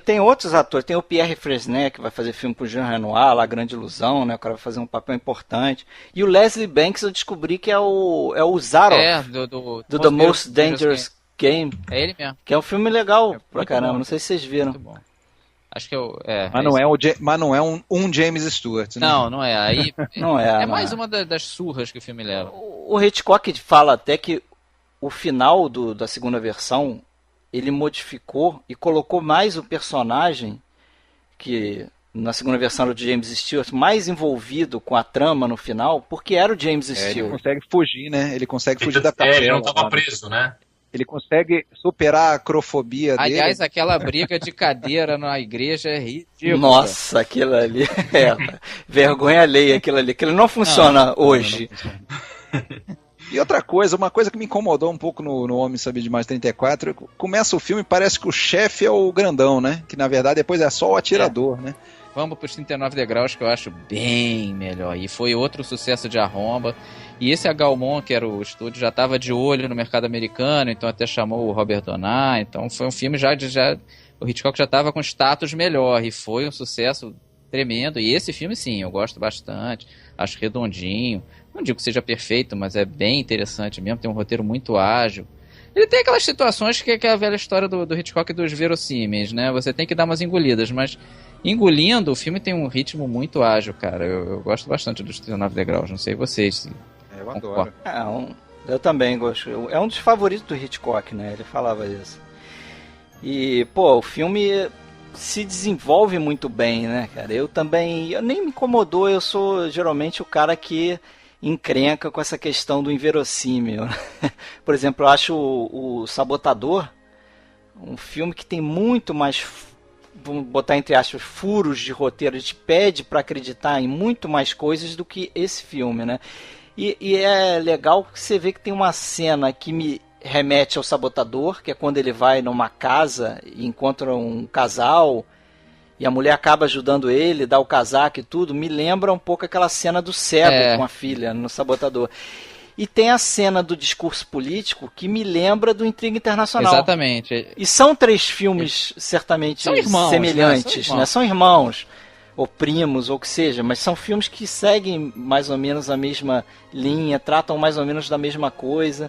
Tem outros atores, tem o Pierre Fresnay, que vai fazer filme com o Jean Renoir, lá, Grande Ilusão, né? O cara vai fazer um papel importante. E o Leslie Banks eu descobri que é o Zaroff, do The Most Dangerous Game. É ele mesmo. Que é um filme legal pra caramba, não sei se vocês viram. Muito bom. Acho que mas não é um James Stewart, né? Não é. Aí não é. É mais uma das surras que o filme leva. O Hitchcock fala até que o final da segunda versão ele modificou e colocou mais o personagem, que na segunda versão era o James Stewart, mais envolvido com a trama no final, porque era o James Stewart. Ele consegue fugir, né? Ele consegue fugir da capela. Ele não estava preso, né? Ele consegue superar a acrofobia dele. Aliás, aquela briga de cadeira na igreja é ridícula. Nossa, aquilo ali vergonha alheia, aquilo ali. Aquilo não funciona hoje. Não. E outra coisa, uma coisa que me incomodou um pouco no Homem Sabia Demais 34, começa o filme e parece que o chefe é o grandão, né? Que na verdade depois é só o atirador, né? Vamos para os 39 degraus, que eu acho bem melhor. E foi outro sucesso de arromba. E esse a Gaumont, que era o estúdio, já estava de olho no mercado americano, então até chamou o Robert Donat. Então foi um filme o Hitchcock já estava com status melhor. E foi um sucesso tremendo. E esse filme, sim, eu gosto bastante. Acho redondinho. Não digo que seja perfeito, mas é bem interessante mesmo. Tem um roteiro muito ágil. Ele tem aquelas situações que é a velha história do Hitchcock dos verossímeis, né? Você tem que dar umas engolidas, mas engolindo, o filme tem um ritmo muito ágil, cara. Eu gosto bastante dos 39 degraus, não sei vocês. Eu adoro. Eu também gosto. É um dos favoritos do Hitchcock, né? Ele falava isso. E, o filme se desenvolve muito bem, né, cara? Eu nem me incomodou, eu sou geralmente o cara que encrenca com essa questão do inverossímil. Por exemplo, eu acho o Sabotador um filme que tem muito mais, vamos botar entre aspas, furos de roteiro. Ele te pede para acreditar em muito mais coisas do que esse filme, né? E é legal que você vê que tem uma cena que me remete ao Sabotador, que é quando ele vai numa casa e encontra um casal e a mulher acaba ajudando ele, dá o casaco e tudo. Me lembra um pouco aquela cena do cego com a filha no Sabotador. E tem a cena do discurso político que me lembra do Intriga Internacional. Exatamente. E são três filmes certamente semelhantes, né? São irmãos, ou primos, ou o que seja, mas são filmes que seguem mais ou menos a mesma linha, tratam mais ou menos da mesma coisa,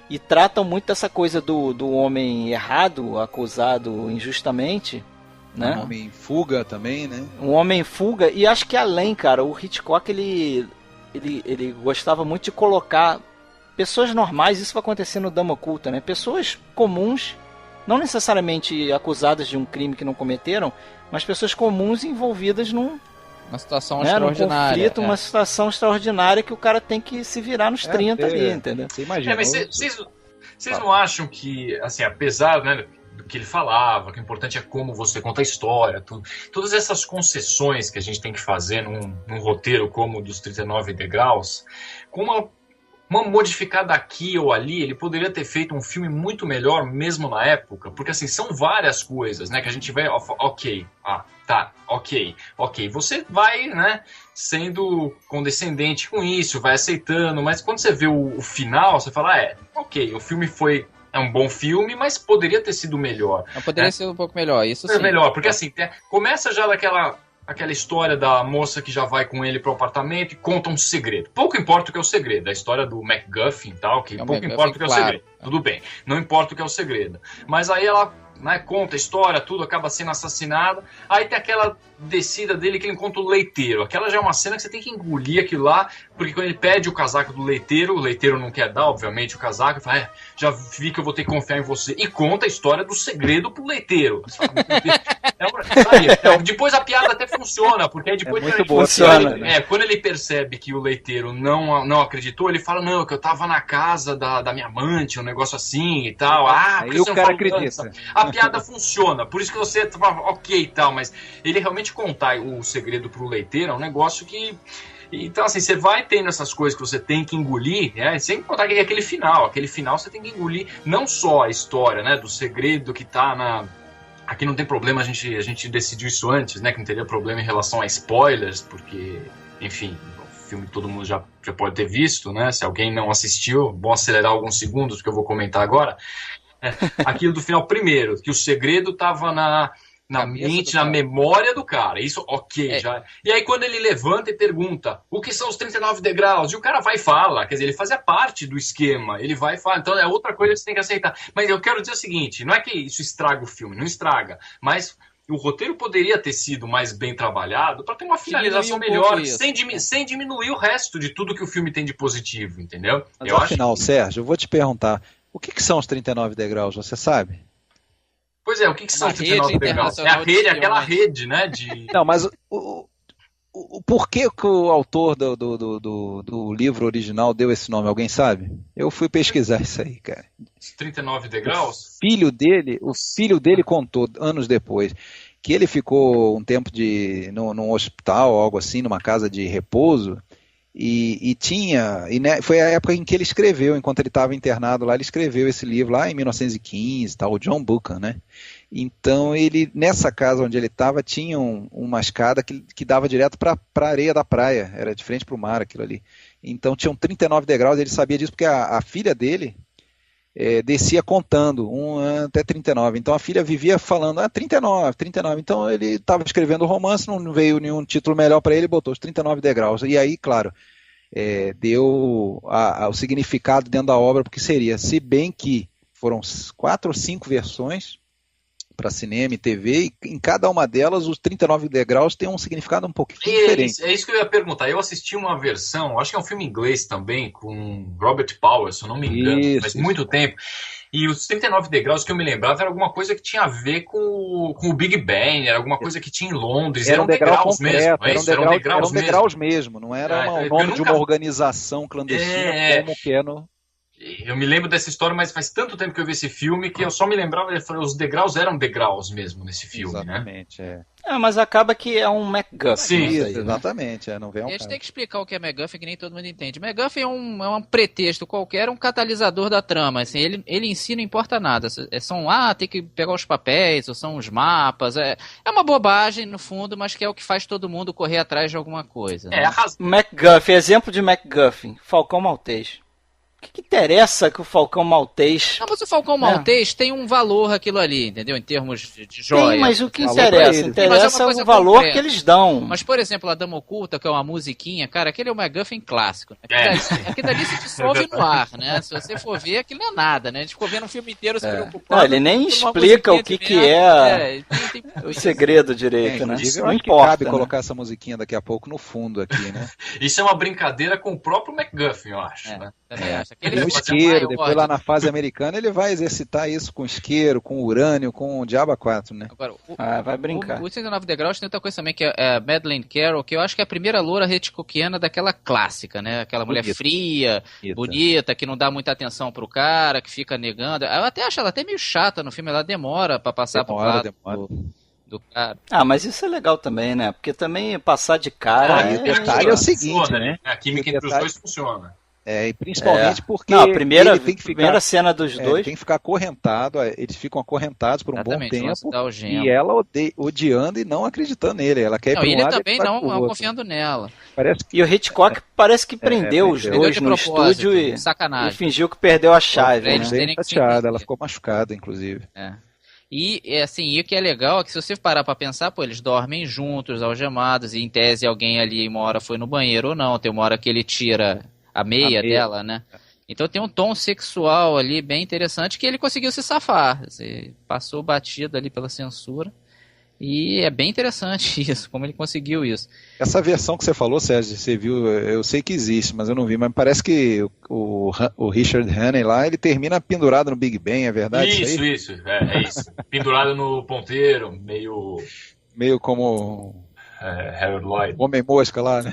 e tratam muito dessa coisa do homem errado, acusado injustamente, né? Um homem em fuga também, né? Um homem em fuga, e acho que além, cara, o Hitchcock, ele gostava muito de colocar pessoas normais, isso vai acontecer no Dama Oculta, né? Pessoas comuns, não necessariamente acusadas de um crime que não cometeram, mas pessoas comuns envolvidas numa situação num extraordinária. conflito, uma situação extraordinária que o cara tem que se virar nos 30 ali, entendeu? Você imagina. Mas vocês não acham que, assim, apesar, né, do que ele falava, que o importante é como você conta a história, todas essas concessões que a gente tem que fazer num roteiro como o dos 39 degraus, com uma modificada aqui ou ali, ele poderia ter feito um filme muito melhor mesmo na época, porque assim, são várias coisas, né, que a gente vai, ok, você vai, né, sendo condescendente com isso, vai aceitando, mas quando você vê o final, você fala, ok, o filme é um bom filme, mas poderia ter sido melhor. Poderia ser um pouco melhor, isso sim. É melhor, porque assim, começa já aquela história da moça que já vai com ele pro apartamento e conta um segredo. Pouco importa o que é o segredo. A história do MacGuffin e tal, que pouco importa o que é o segredo. Tudo bem, não importa o que é o segredo. Mas aí ela, né, conta a história, tudo, acaba sendo assassinada. Aí tem aquela descida dele que ele encontra o leiteiro. Aquela já é uma cena que você tem que engolir aquilo lá, porque quando ele pede o casaco do leiteiro, o leiteiro não quer dar, obviamente, o casaco, fala, já vi que eu vou ter que confiar em você. E conta a história do segredo pro leiteiro. Depois a piada até funciona, porque aí depois quando ele percebe que o leiteiro não acreditou, ele fala, não, que eu tava na casa da minha amante, um negócio assim e tal. Aí o cara acredita. A piada funciona, por isso que você fala, ok e tal, mas ele realmente contar o segredo pro leiteiro é um negócio que... Então, assim, você vai tendo essas coisas que você tem que engolir, né? Sem contar que é aquele final você tem que engolir não só a história, né, do segredo que tá na... Aqui não tem problema, a gente decidiu isso antes, né, que não teria problema em relação a spoilers, porque, enfim, o filme todo mundo já pode ter visto, né? Se alguém não assistiu, bom acelerar alguns segundos, porque eu vou comentar agora. Aquilo do final primeiro, que o segredo tava na mente, na memória do cara. Isso, ok, já. E aí quando ele levanta e pergunta, o que são os 39 degraus? E o cara vai e fala, quer dizer, ele fazia parte do esquema, ele vai e fala, então é outra coisa que você tem que aceitar. Mas eu quero dizer o seguinte, não é que isso estraga o filme, não estraga, mas o roteiro poderia ter sido mais bem trabalhado para ter uma finalização melhor, sem diminuir o resto de tudo que o filme tem de positivo, entendeu? Mas afinal, Sérgio, eu vou te perguntar, o que são os 39 degraus, você sabe? Pois é, o que são os 39 degraus? É a rede, aquela rede, né? Não, mas o porquê que o autor do livro original deu esse nome, alguém sabe? Eu fui pesquisar isso aí, cara. 39 degraus? O filho dele contou, anos depois, que ele ficou um tempo num hospital, algo assim, numa casa de repouso, foi a época em que ele escreveu, enquanto ele estava internado lá, ele escreveu esse livro lá em 1915, tal, o John Buchan, né? Então ele, nessa casa onde ele estava, tinha uma escada que dava direto para a areia da praia, era de frente para o mar aquilo ali. Então tinham 39 degraus, ele sabia disso porque a filha dele descia contando, 1 até 39. Então a filha vivia falando, 39. Então ele estava escrevendo o romance, não veio nenhum título melhor para ele, botou os 39 degraus. E aí, claro, deu o significado dentro da obra, porque seria, se bem que foram 4 ou 5 versões para cinema e TV, e em cada uma delas os 39 degraus tem um significado um pouquinho diferente. É isso que eu ia perguntar. Eu assisti uma versão, acho que é um filme inglês também, com Robert Powell, se eu não me engano, faz muito tempo. E os 39 degraus que eu me lembrava era alguma coisa que tinha a ver com o Big Bang, era alguma coisa que tinha em Londres, eram degraus mesmo. Eram degraus mesmo, não era o nome de uma organização clandestina como que é no... Eu me lembro dessa história, mas faz tanto tempo que eu vi esse filme que eu só me lembrava, os degraus eram degraus mesmo nesse filme, exatamente, né? Mas acaba que é um MacGuffin. Sim, exatamente. Não vem a gente tem que explicar o que é MacGuffin, que nem todo mundo entende. MacGuffin é um pretexto qualquer, um catalisador da trama. Assim, ele em si não importa nada. Tem que pegar os papéis, ou são os mapas. É uma bobagem, no fundo, mas que é o que faz todo mundo correr atrás de alguma coisa. Né? MacGuffin, exemplo de MacGuffin, Falcão Maltês. O que interessa que o Falcão Maltês... Não, mas o Falcão Maltês tem um valor aquilo ali, entendeu? Em termos de joia. Tem, mas o que interessa é o valor concreta que eles dão. Mas, por exemplo, a Dama Oculta, que é uma musiquinha, cara, aquele é o MacGuffin clássico. Aquilo ali se dissolve no ar, né? Se você for ver, aquilo não é nada, né? A gente ficou vendo o filme inteiro se preocupando. Não, ele nem explica o que é o segredo direito, né? Não importa, cabe colocar essa musiquinha daqui a pouco no fundo aqui, né? Isso é uma brincadeira com o próprio MacGuffin, eu acho, né? Isso, aquele Com isqueiro, depois lá na fase americana ele vai exercitar isso com isqueiro, com urânio, com o Diabo 4, né? Agora, vai brincar. O 39 Degraus tem outra coisa também, que é a Madeleine Carroll, que eu acho que é a primeira loura Hitchcockiana daquela clássica, né? Aquela mulher fria, bonita, que não dá muita atenção pro cara, que fica negando. Eu até acho ela até meio chata no filme, ela demora pra passar pro lado do cara. Mas isso é legal também, né? Porque também passar de cara... o detalhe é o seguinte, né? A química entre os dois funciona. E principalmente porque a primeira cena dos dois... tem que ficar acorrentado, eles ficam acorrentados por um bom tempo, e ela odiando e não acreditando nele. Ela quer ir para um lado, também não confiando nela. E o Hitchcock parece que prendeu os dois no estúdio e fingiu que perdeu a chave. Ela ficou machucada, inclusive. E assim, o que é legal é que se você parar pra pensar, eles dormem juntos, algemados, e em tese alguém ali uma hora foi no banheiro ou não, tem uma hora que ele tira a meia dela, né? Então tem um tom sexual ali bem interessante que ele conseguiu se safar, passou batido ali pela censura, e é bem interessante isso, como ele conseguiu isso. Essa versão que você falou, Sérgio, você viu, eu sei que existe, mas eu não vi, mas parece que o Richard Hannay lá, ele termina pendurado no Big Ben, é verdade? Isso, é isso. Pendurado no ponteiro, meio como Harold Lloyd. Homem-mosca lá, né?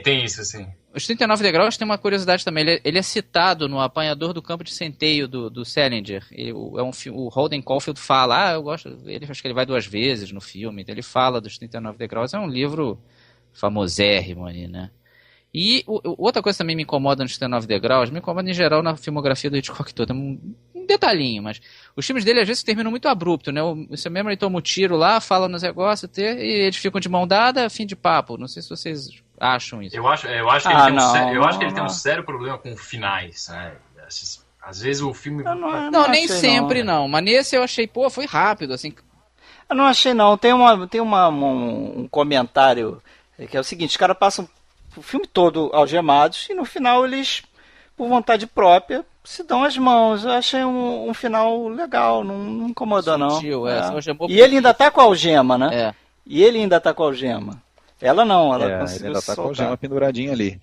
Tem isso, assim. Os 39 Degraus tem uma curiosidade também, ele é citado no Apanhador do Campo de Centeio do Salinger. O Holden Caulfield fala, eu gosto, acho que ele vai 2 vezes no filme, então ele fala dos 39 Degraus, é um livro famosérrimo ali, né? E outra coisa que também me incomoda nos 39 Degraus, me incomoda em geral na filmografia do Hitchcock toda, um detalhinho, mas os filmes dele às vezes terminam muito abrupto, né? Você mesmo ele toma um tiro lá, fala nos negócios, e eles ficam de mão dada, fim de papo. Não sei se vocês acham isso. Eu acho que ele tem um sério problema com finais, né? Às vezes o filme... Não, nem sempre não. Mas nesse eu achei, foi rápido, assim. Eu não achei não. Tem um comentário que é o seguinte, os caras passam o filme todo algemados e no final eles, por vontade própria, se dão as mãos. Eu achei um final legal, não incomodou não. E ele ainda tá com a algema, né? Ela não, ela conseguiu ainda tá com a algema penduradinha ali.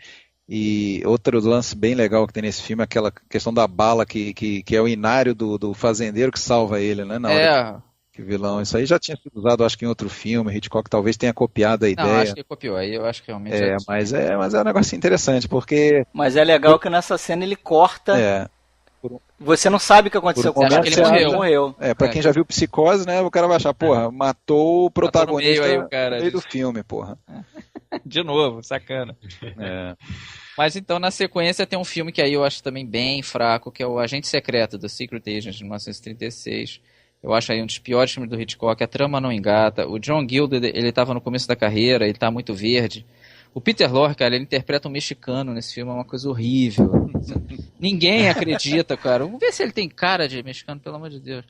E outro lance bem legal que tem nesse filme é aquela questão da bala que é o inário do fazendeiro que salva ele, né? Na hora que vilão. Isso aí já tinha sido usado, acho que em outro filme. Hitchcock talvez tenha copiado a ideia. Não, acho que copiou. Aí eu acho que realmente. Mas é um negócio interessante, porque. Mas é legal que nessa cena ele corta. Você não sabe o que aconteceu com ele. Ele morreu. Pra quem já viu Psicose, né? O cara vai achar, matou o protagonista no meio do filme, porra. De novo, sacana. Mas então, na sequência, tem um filme que aí eu acho também bem fraco, que é o Agente Secreto, do Secret Agent, de 1936. Eu acho aí um dos piores filmes do Hitchcock, a trama não engata. O John Gilder, ele estava no começo da carreira, ele está muito verde. O Peter Lorre, cara, ele interpreta um mexicano nesse filme, é uma coisa horrível. Ninguém acredita, cara. Vamos ver se ele tem cara de mexicano, pelo amor de Deus.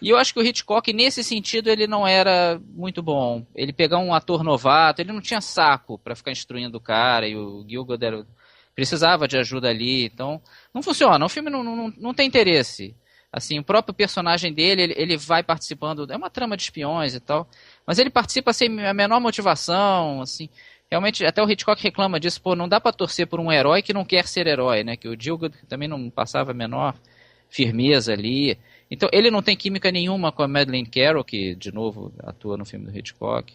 E eu acho que o Hitchcock, nesse sentido, ele não era muito bom. Ele pegar um ator novato, ele não tinha saco para ficar instruindo o cara, e o Gielgud precisava de ajuda ali, então não funciona, o filme não tem interesse. Assim, o próprio personagem dele, ele vai participando, é uma trama de espiões e tal, mas ele participa sem a menor motivação, assim, realmente, até o Hitchcock reclama disso, não dá pra torcer por um herói que não quer ser herói, né, que o Gielgud também não passava a menor firmeza ali, então ele não tem química nenhuma com a Madeleine Carroll, que, de novo, atua no filme do Hitchcock,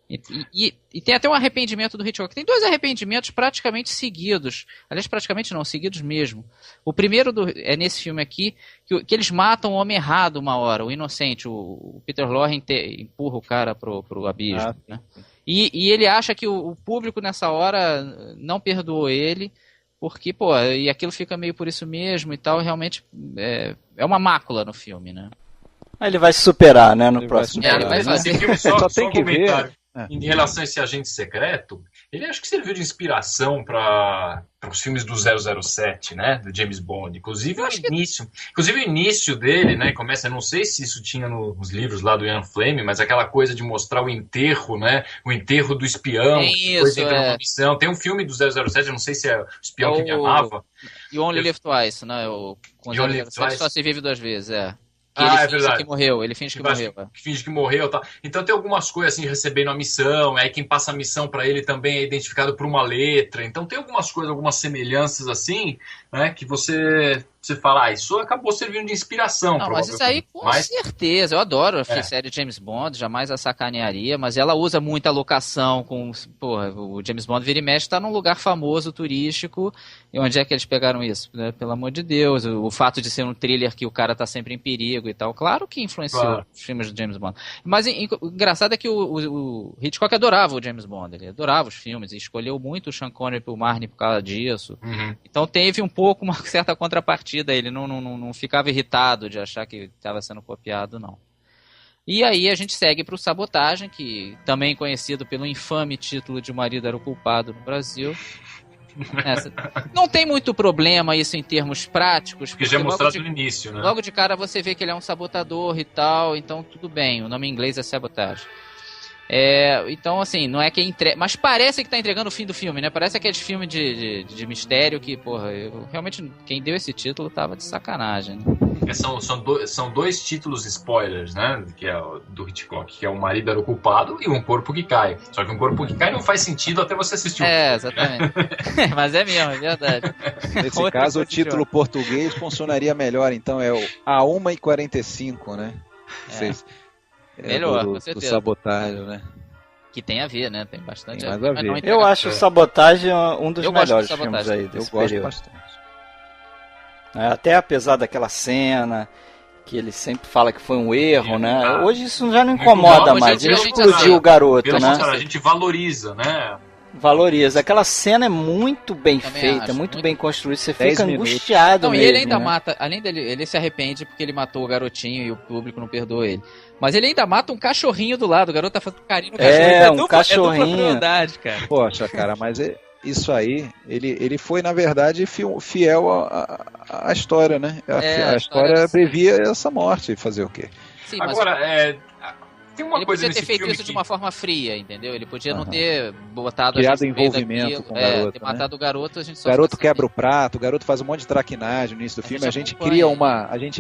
e tem até um arrependimento do Hitchcock. Tem 2 arrependimentos praticamente seguidos. Aliás, praticamente não, seguidos mesmo. O primeiro é nesse filme aqui, que eles matam o homem errado uma hora, o inocente. O Peter Lorre empurra o cara pro abismo. Né? E ele acha que o público nessa hora não perdoou ele, porque, e aquilo fica meio por isso mesmo e tal. Realmente é uma mácula no filme, né? Ele vai se superar, né, no próximo. Ele vai fazer. Esse filme só tem que ver. Em relação a esse agente secreto, ele acho que serviu de inspiração para os filmes do 007, né, do James Bond. Inclusive o início dele, né, começa, eu não sei se isso tinha nos livros lá do Ian Fleming, mas aquela coisa de mostrar o enterro, né, o enterro do espião, depois entra numa missão. Tem um filme do 007, eu não sei se é o espião que me amava. You Only Live Twice, né, quando o 007 só se vive 2 vezes, Que ele finge verdade. que morreu, ele finge que morreu. Que finge que morreu, tá? Então tem algumas coisas assim, recebendo a missão, aí quem passa a missão pra ele também é identificado por uma letra. Então tem algumas coisas, algumas semelhanças assim, né, que você fala, isso acabou servindo de inspiração. Não, mas isso aí com certeza, eu adoro a série James Bond, jamais a sacanearia, mas ela usa muita locação com, porra, o James Bond vira e mexe, tá num lugar famoso, turístico, e onde é que eles pegaram isso? Né? Pelo amor de Deus, o fato de ser um thriller que o cara tá sempre em perigo e tal, claro que influenciou os filmes do James Bond. Mas o engraçado é que o Hitchcock adorava o James Bond, ele adorava os filmes, e escolheu muito o Sean Connery pro Marnie por causa disso. Então teve um pouco uma certa contrapartida, ele não ficava irritado de achar que estava sendo copiado, não. E aí a gente segue para o Sabotagem, que também conhecido pelo infame título de O Marido Era o Culpado no Brasil. Não tem muito problema isso em termos práticos. Porque já é mostrado no início, né? Logo de cara você vê que ele é um sabotador e tal, então tudo bem, o nome em inglês é Sabotage. Então, assim, não é que entrega. Mas parece que tá entregando o fim do filme, né? Parece aquele filme de mistério que, porra, realmente quem deu esse título tava de sacanagem, né? São dois títulos spoilers, né? Que é do Hitchcock, que é O Marido Era o Culpado e Um Corpo que Cai. Só que Um Corpo que Cai não faz sentido até você assistir o filme. Exatamente. Mas é mesmo, é verdade. Nesse caso, o título português funcionaria melhor, então é o A 1h45, né? Melhor, com certeza. Do Sabotagem, né? Que tem a ver, né? Tem bastante tem mais a ver. Eu acho o Sabotagem um dos melhores filmes aí desse período. Eu gosto bastante. Até apesar daquela cena que ele sempre fala que foi um erro, né? Hoje isso já não incomoda mais. Ele explodiu o garoto, né? A gente valoriza, né? Valoriza. Aquela cena é muito bem feita, muito bem construída. Você fica angustiado mesmo. E ele ainda mata, além dele, ele se arrepende porque ele matou o garotinho e o público não perdoa ele. Mas ele ainda mata um cachorrinho do lado. O garoto tá fazendo carinho no cachorro. Um cachorrinho. É verdade, cara. Poxa, cara, mas isso aí, ele foi, na verdade, fiel à história, né? A história previa essa morte. Fazer o quê? Sim, agora, tem uma ele coisa podia ter feito isso de uma forma fria, entendeu? Ele podia não ter botado criado envolvimento com o garoto, ter matado o garoto, a gente só o garoto quebra o prato, o garoto faz um monte de traquinagem no início do filme, a gente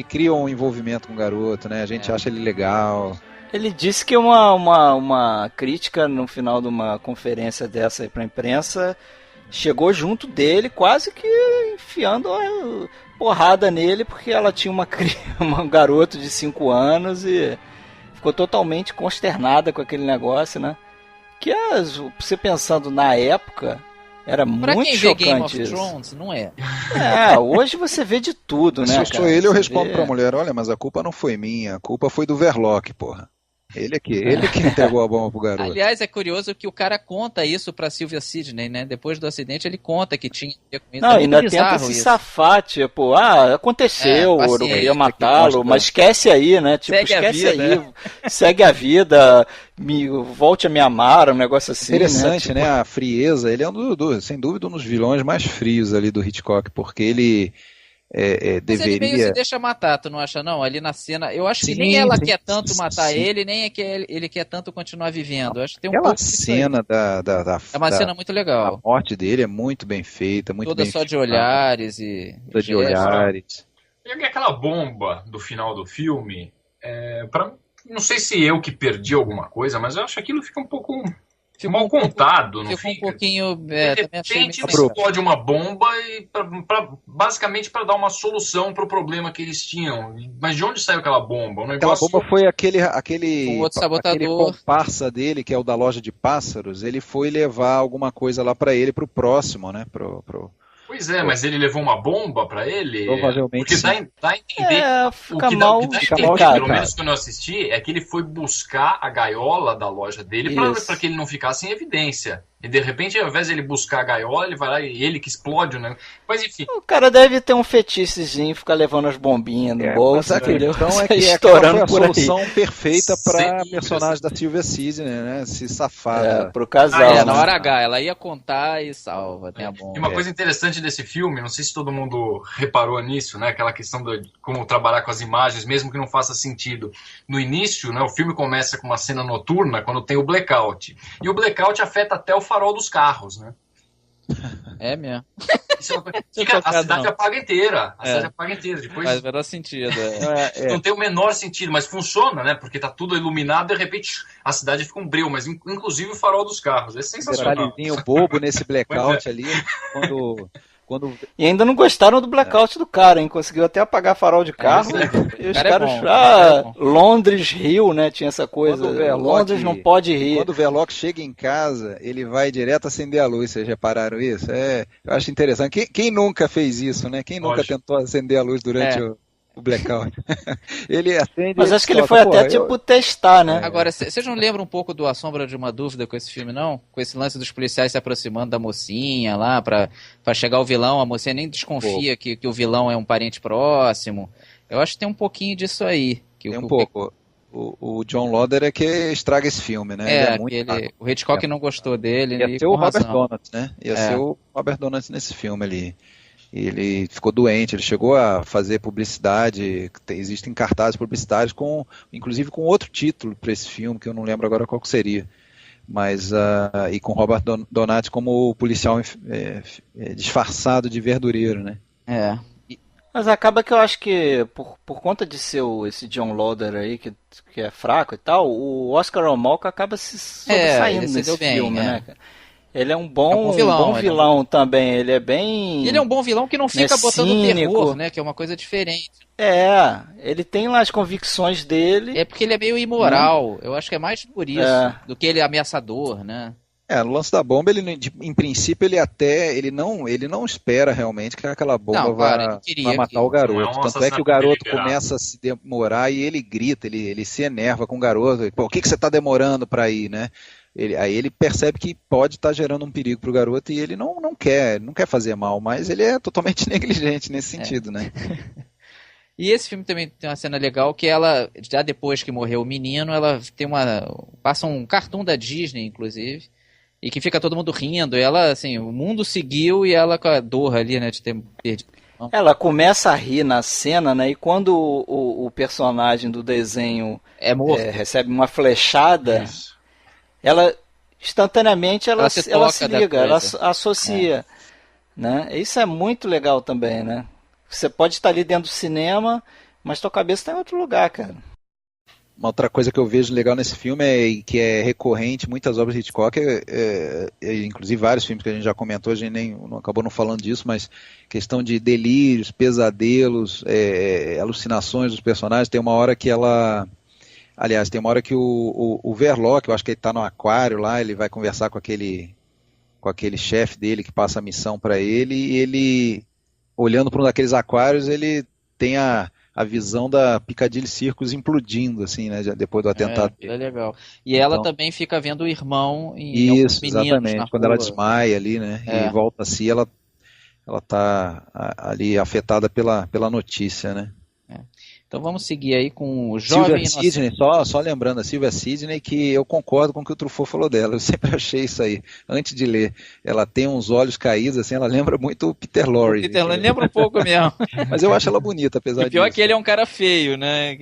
cria um envolvimento com o garoto, né? A gente acha ele legal. Ele disse que uma crítica no final de uma conferência dessa aí pra imprensa chegou junto dele, quase que enfiando a porrada nele, porque ela tinha um garoto de 5 anos e ficou totalmente consternada com aquele negócio, né? Que você pensando na época, era muito chocante. Pra quem vê Game of Thrones, não é? Hoje você vê de tudo, né, cara? Se eu sou ele, eu respondo pra mulher, olha, mas a culpa não foi minha, a culpa foi do Verloc, porra. Ele que entregou a bomba pro garoto. Aliás, é curioso que o cara conta isso pra Sylvia Sidney, né? Depois do acidente, ele conta que tinha com isso. Não, ainda tenta se safar, tipo, aconteceu, eu ia matá-lo, mas esquece aí, né? Tipo, esquece aí, segue a vida, volte a me amar, um negócio assim. Interessante, né? A frieza, ele é sem dúvida um dos vilões mais frios ali do Hitchcock, porque ele mas ele meio se deixa matar, tu não acha não? Ali na cena, eu acho que nem ela quer tanto matar ele, nem é que ele quer tanto continuar vivendo. Eu acho que tem um pouco cena é uma cena muito legal. A morte dele é muito bem feita, muito toda bem só de olhares e de olhares. E aquela bomba do final do filme, não sei se eu que perdi alguma coisa, mas eu acho que aquilo fica um pouco mal contado, não fica? Um pouquinho... de repente explode uma bomba e basicamente para dar uma solução para o problema que eles tinham. Mas de onde saiu aquela bomba? Aquela bomba foi aquele outro sabotador. Aquele comparsa dele, que é o da loja de pássaros, ele foi levar alguma coisa lá para ele, pro próximo, né? Pois é, mas ele levou uma bomba pra ele? Provavelmente porque dá a entender... fica mal pelo menos quando eu assisti, é que ele foi buscar a gaiola da loja dele pra que ele não ficasse em evidência. E de repente, ao invés de ele buscar a gaiola, ele vai lá e ele que explode, né? Mas enfim... O cara deve ter um fetichezinho, ficar levando as bombinhas no bolso, entendeu? Então é que estourando foi a solução perfeita pra personagem da Sylvia Sidney, né? Se safada. Pro casal. Na hora H, ela ia contar e salva, tem a bomba. E uma coisa interessante desse filme, não sei se todo mundo reparou nisso, né? Aquela questão de como trabalhar com as imagens, mesmo que não faça sentido. No início, né, o filme começa com uma cena noturna, quando tem o blackout. E o blackout afeta até o farol dos carros, né? É mesmo. A cidade apaga inteira. A cidade apaga inteira. Depois Faz o menor sentido. não tem o menor sentido, mas funciona, né? Porque tá tudo iluminado e de repente a cidade fica um breu, mas inclusive o farol dos carros. É sensacional. Detalhezinho bobo nesse blackout ali, quando... E ainda não gostaram do blackout do cara, hein? Conseguiu até apagar farol de carro. E os caras. Londres, Rio, né? Tinha essa coisa. Londres não pode rir. Quando o Verloc chega em casa, ele vai direto acender a luz. Vocês repararam isso? Eu acho interessante. Quem nunca fez isso, né? Quem nunca tentou acender a luz durante o blackout? Ele acende. Mas acho que ele foi até testar, né? Agora, vocês não lembram um pouco do A Sombra de uma Dúvida com esse filme, não? Com esse lance dos policiais se aproximando da mocinha lá pra chegar o vilão, a mocinha nem desconfia que o vilão é um parente próximo. Eu acho que tem um pouquinho disso aí. Tem um pouco. O John Lauder é que estraga esse filme, né? O Hitchcock não gostou dele. Ia ser o Robert Donat, né? Ia ser o Robert Donat nesse filme ali. Ele ficou doente, ele chegou a fazer publicidade, existem cartazes publicitários, inclusive com outro título para esse filme, que eu não lembro agora qual que seria. Mas, e com Robert Donati como policial disfarçado de verdureiro, né? Mas acaba que eu acho que, por conta de ser esse John Lauder aí, que é fraco e tal, o Oscar Homolka acaba se sobressaindo nesse filme, né, cara? Ele é um bom vilão também. Ele é bem... Ele é um bom vilão que não fica botando terror, né? Que é uma coisa diferente. Ele tem lá as convicções dele. É porque ele é meio imoral. Eu acho que é mais por isso do que ele é ameaçador, né? No lance da bomba, ele, em princípio, ele não espera realmente que aquela bomba vai matar o garoto. Tanto é que o garoto começa a se demorar e ele grita, ele se enerva com o garoto. Pô, o que você está demorando para ir, né? Aí ele percebe que pode estar gerando um perigo para o garoto e ele não quer fazer mal, mas ele é totalmente negligente nesse sentido, né? E esse filme também tem uma cena legal que ela, já depois que morreu o menino, ela passa um cartoon da Disney, inclusive, e que fica todo mundo rindo, e ela, assim, o mundo seguiu e ela com a dor ali, né, de ter perdido. Ela começa a rir na cena, né, e quando o personagem do desenho recebe uma flechada... Ela instantaneamente ela se liga, ela associa, né? Isso é muito legal também, né? Você pode estar ali dentro do cinema, mas tua cabeça está em outro lugar, cara. Uma outra coisa que eu vejo legal nesse filme que é recorrente, muitas obras de Hitchcock, inclusive vários filmes que a gente já comentou, a gente acabou não falando disso, mas questão de delírios, pesadelos, alucinações dos personagens. Tem uma hora que Aliás, tem uma hora que o Verloc, eu acho que ele está no aquário lá, ele vai conversar com aquele chefe dele que passa a missão para ele, e ele, olhando para um daqueles aquários, ele tem a visão da Piccadilly Circus implodindo, assim, né, depois do atentado. É legal. E ela também fica vendo o irmão e alguns meninos exatamente, quando ela desmaia ali, né, e volta assim, ela está ali afetada pela notícia, né. Então vamos seguir aí com o Jovem Inocente. Sidney, só lembrando, a Sylvia Sidney, que eu concordo com o que o Truffaut falou dela, eu sempre achei isso aí, antes de ler. Ela tem uns olhos caídos, assim, ela lembra muito o Peter Lorre. Peter Lorre lembra um pouco mesmo. Mas eu acho ela bonita, apesar disso. O pior é que ele é um cara feio, né?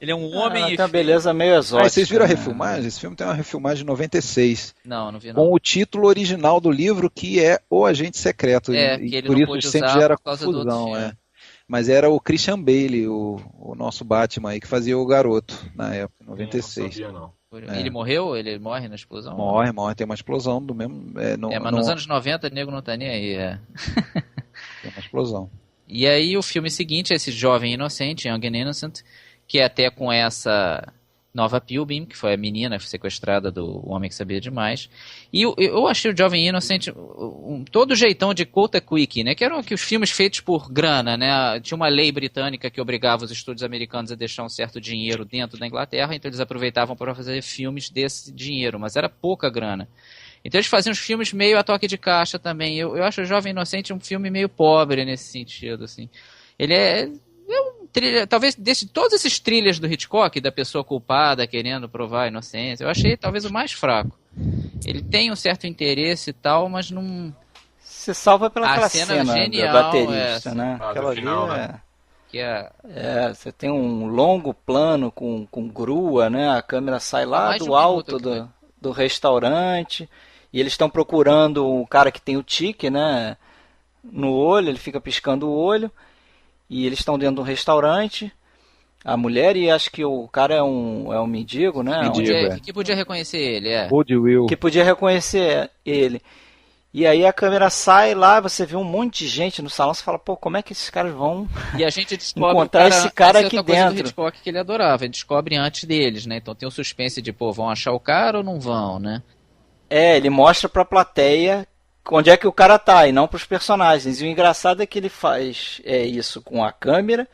Ele é um homem tem uma beleza meio exótica. Vocês viram a refilmagem? Esse filme tem uma refilmagem de 96. Não vi não. Com o título original do livro, que é O Agente Secreto. Que ele por não isso sempre gera confusão, Mas era o Christian Bale, o nosso Batman aí, que fazia o garoto na época, 96. Não sabia, não. Ele morreu? Ele morre na explosão? Morre, tem uma explosão do mesmo... mas nos anos 90 o nego não tá nem aí, Tem uma explosão. E aí o filme seguinte é esse Jovem Inocente, Young and Innocent, que é até com essa nova Pilbeam, que foi a menina sequestrada do Homem que Sabia Demais. E eu achei o Jovem Innocent todo jeitão de Quota Quick, né? Que eram os filmes feitos por grana, né? Tinha uma lei britânica que obrigava os estúdios americanos a deixar um certo dinheiro dentro da Inglaterra, então eles aproveitavam para fazer filmes desse dinheiro, mas era pouca grana. Então eles faziam os filmes meio a toque de caixa também. Eu acho o Jovem Inocente um filme meio pobre nesse sentido, assim. Ele é um thriller, talvez de todos esses thrillers do Hitchcock, da pessoa culpada querendo provar a inocência, eu achei talvez o mais fraco. Ele tem um certo interesse e tal, mas não... Se salva pela cena genial, da baterista, né? Aquela final, né? Você tem um longo plano com grua, né? A câmera sai lá do alto do restaurante e eles estão procurando o cara que tem o tique, né? no olho, ele fica piscando o olho, e eles estão dentro de um restaurante, a mulher e acho que o cara é um mendigo, né? Que podia reconhecer ele, Que podia reconhecer ele. E aí a câmera sai lá, você vê um monte de gente no salão, você fala, pô, como é que esses caras vão e a gente descobre encontrar esse cara aqui dentro? Do Hitchcock que ele adorava, ele descobre antes deles, né? Então tem um suspense de, pô, vão achar o cara ou não vão, né? Ele mostra pra plateia onde é que o cara tá, e não pros personagens. E o engraçado é que ele faz isso com a câmera,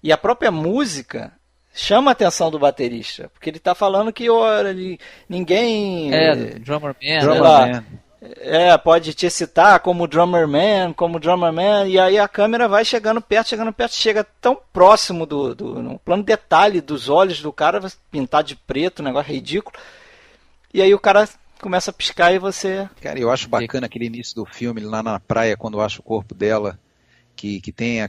e a própria música chama a atenção do baterista, porque ele tá falando que ninguém... Drummer Man. Pode te citar como Drummer Man, e aí a câmera vai chegando perto, chega tão próximo no plano detalhe dos olhos do cara, pintar de preto, um negócio ridículo, e aí o cara começa a piscar e você... Cara, eu acho bacana aquele início do filme, lá na praia, quando acha o corpo dela, que tem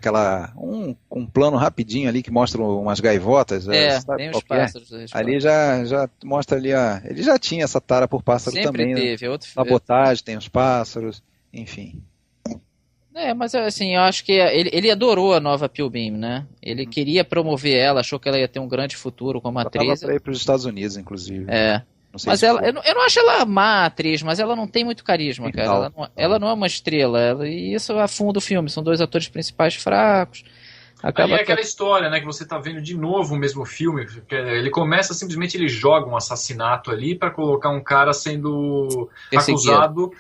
um plano rapidinho ali que mostra umas gaivotas. Tem os pássaros. Ali já mostra ali ele já tinha essa tara por pássaro sempre também. Teve, né? Sabotagem, tem os pássaros, enfim. Mas assim, eu acho que ele adorou a nova Pilbeam, né? Ele queria promover ela, achou que ela ia ter um grande futuro como atriz. Ela estava para ir para os Estados Unidos, inclusive. Mas eu não acho ela má atriz, mas ela não tem muito carisma, cara. Ela não é uma estrela, e isso afunda o filme. São dois atores principais fracos. Aí é aquela história, né, que você tá vendo de novo o mesmo filme. Ele começa simplesmente, ele joga um assassinato ali para colocar um cara sendo acusado.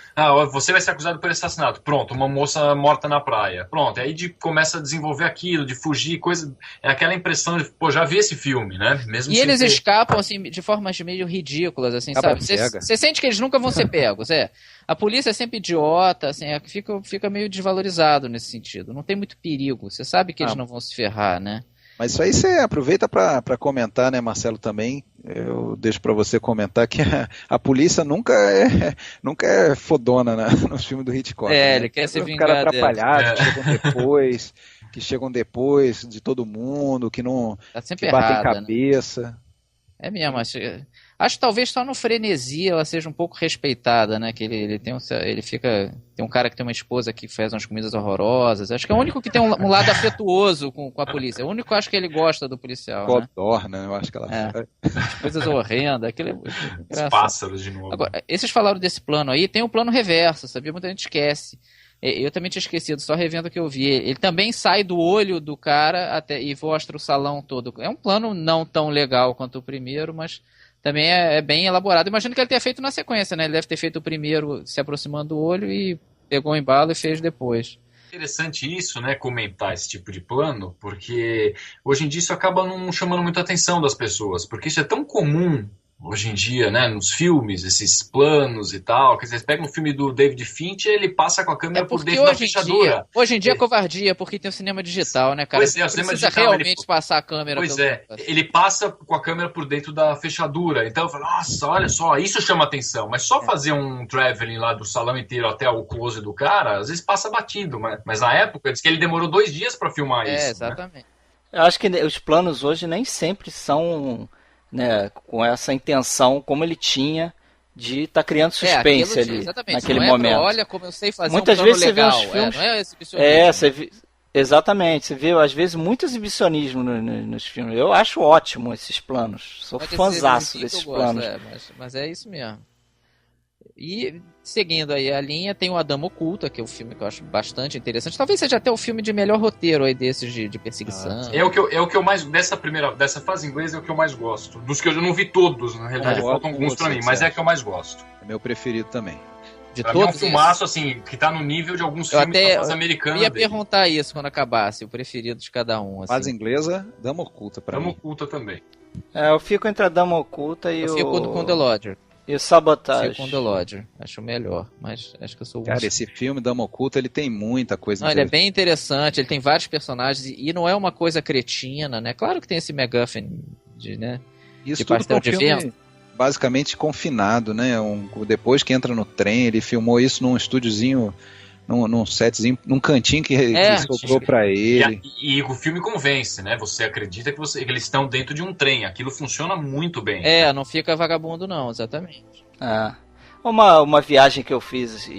Você vai ser acusado por assassinato. Pronto, uma moça morta na praia. Pronto, aí começa a desenvolver aquilo, de fugir, coisa. É aquela impressão de, pô, já vi esse filme, né? Mesmo e eles escapam, assim, de formas meio ridículas, assim, sabe? Você sente que eles nunca vão ser pegos, A polícia é sempre idiota, assim, fica meio desvalorizado nesse sentido. Não tem muito perigo. Você sabe que eles não vão se ferrar, né? Mas isso aí você aproveita para comentar, né, Marcelo, também. Eu deixo para você comentar que a polícia nunca é fodona, né, nos filmes do Hitchcock. Ele quer se vingar. Os caras atrapalhados, que chegam depois de todo mundo, que não tá sempre que batem errada, cabeça. Né? É mesmo, acho que talvez só no Frenesia ela seja um pouco respeitada, né? Que ele tem tem um cara que tem uma esposa que faz umas comidas horrorosas. Acho que é o único que tem um lado afetuoso com a polícia. É o único que eu acho que ele gosta do policial. Codorna, né? Eu acho que ela coisas horrendas. Os pássaros de novo. Agora, esses falaram desse plano aí, tem um plano reverso, sabia? Muita gente esquece. Eu também tinha esquecido, só revendo o que eu vi. Ele também sai do olho do cara e mostra o salão todo. É um plano não tão legal quanto o primeiro, mas também é bem elaborado. Imagino que ele tenha feito na sequência, né? Ele deve ter feito o primeiro se aproximando do olho e pegou o embalo e fez depois. Interessante isso, né, comentar esse tipo de plano, porque hoje em dia isso acaba não chamando muita atenção das pessoas, porque isso é tão comum hoje em dia, né, nos filmes, esses planos e tal. Quer dizer, você pega um filme do David Fincher, ele passa com a câmera por dentro da fechadura. Hoje em dia é covardia, porque tem o cinema digital, né, cara? Pois é, o cinema digital, realmente passar a câmera. Pois ele passa com a câmera por dentro da fechadura. Então eu falo, nossa, olha só, isso chama atenção. Mas só fazer um traveling lá do salão inteiro até o close do cara, às vezes passa batido. Mas na época, diz que ele demorou 2 dias para filmar isso. Exatamente. Né? Eu acho que os planos hoje nem sempre são... Né, com essa intenção como ele tinha de estar criando suspense ali naquele momento. Olha como eu sei fazer muitas vezes legal. Você vê os filmes, não é exibicionismo. Exatamente, você vê às vezes muito exibicionismo nos filmes. Eu acho ótimo esses planos, sou fãzaço desses planos. Mas é isso mesmo. E seguindo aí a linha, tem o A Dama Oculta, que é um filme que eu acho bastante interessante. Talvez seja até o filme de melhor roteiro aí desses de perseguição. É o que eu mais, dessa fase inglesa, é o que eu mais gosto. Dos que eu não vi todos, na realidade, faltam alguns pra mim, mas é que eu mais gosto. É meu preferido também. De pra todos mim é um filmaço, assim, que tá no nível de alguns filmes da fase americana. Eu ia perguntar isso quando acabasse, o preferido de cada um. Assim. Fase inglesa, Dama Oculta pra mim. Dama Oculta também. Eu fico entre a Dama Oculta e eu fico com The Lodger. E o Sabotage. Com The Lodger. Acho melhor, mas acho que eu sou o Cara, esse filme, Dama Oculta, ele tem muita coisa interessante. Ele é bem interessante, ele tem vários personagens e não é uma coisa cretina, né? Claro que tem esse MacGuffin né? Isso tudo é um filme basicamente confinado, né? Depois que entra no trem, ele filmou isso num estúdiozinho, num setzinho, num cantinho que sobrou pra ele. E o filme convence, né? Você acredita que eles estão dentro de um trem. Aquilo funciona muito bem. Não fica vagabundo não, exatamente. Uma viagem que eu fiz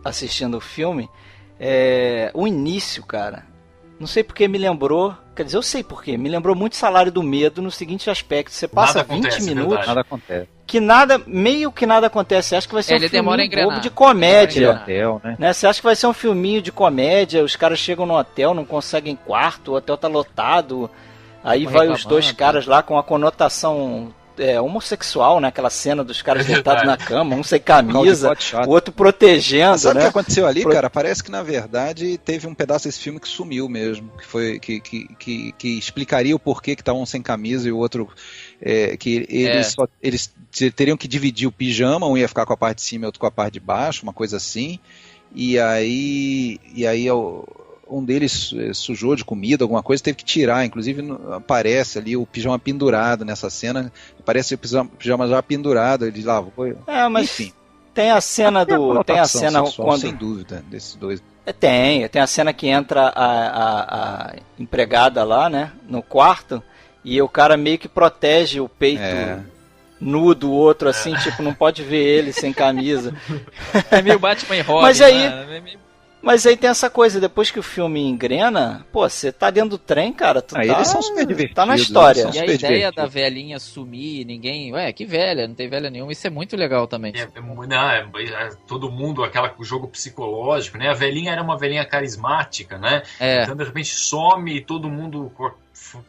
assistindo o filme, O início, cara, não sei porque me lembrou, quer dizer, eu sei porque, me lembrou muito Salário do Medo no seguinte aspecto, você passa Nada 20 acontece, minutos, Nada acontece. que meio que nada acontece, você acha que vai ser Ele um demora a filminho engrenar. bobo de comédia, Hotel, né? né? Você acha que vai ser um filminho de comédia, os caras chegam no hotel, não conseguem quarto, o hotel tá lotado, aí Ficam vai os reclamando, dois caras lá com a conotação homossexual, né? Aquela cena dos caras deitados na cama, um sem camisa, o outro protegendo, Mas sabe o né? que aconteceu ali, cara? Parece que na verdade teve um pedaço desse filme que sumiu mesmo, que foi que explicaria o porquê que tá um sem camisa e o outro que eles teriam que dividir o pijama, um ia ficar com a parte de cima e outro com a parte de baixo, uma coisa assim. E aí um deles sujou de comida, alguma coisa, teve que tirar. Inclusive aparece ali o pijama pendurado nessa cena. Parece o pijama já pendurado. Ele lavou. Mas enfim. Tem a cena tem a cena sexual, quando sem dúvida, desses dois. Tem a cena que entra a empregada lá, né, no quarto, e o cara meio que protege o peito nu do outro, assim, tipo, não pode ver ele sem camisa. É meio Batman e Robin. Mas aí, né? Mas aí tem essa coisa, depois que o filme engrena, pô, você tá dentro do trem, cara, eles são super divertidos, tá na história. E a ideia da velhinha sumir, ninguém... que velha, não tem velha nenhuma, isso é muito legal também. Todo mundo, o jogo psicológico, né? A velhinha era uma velhinha carismática, né? Então, de repente, some e todo mundo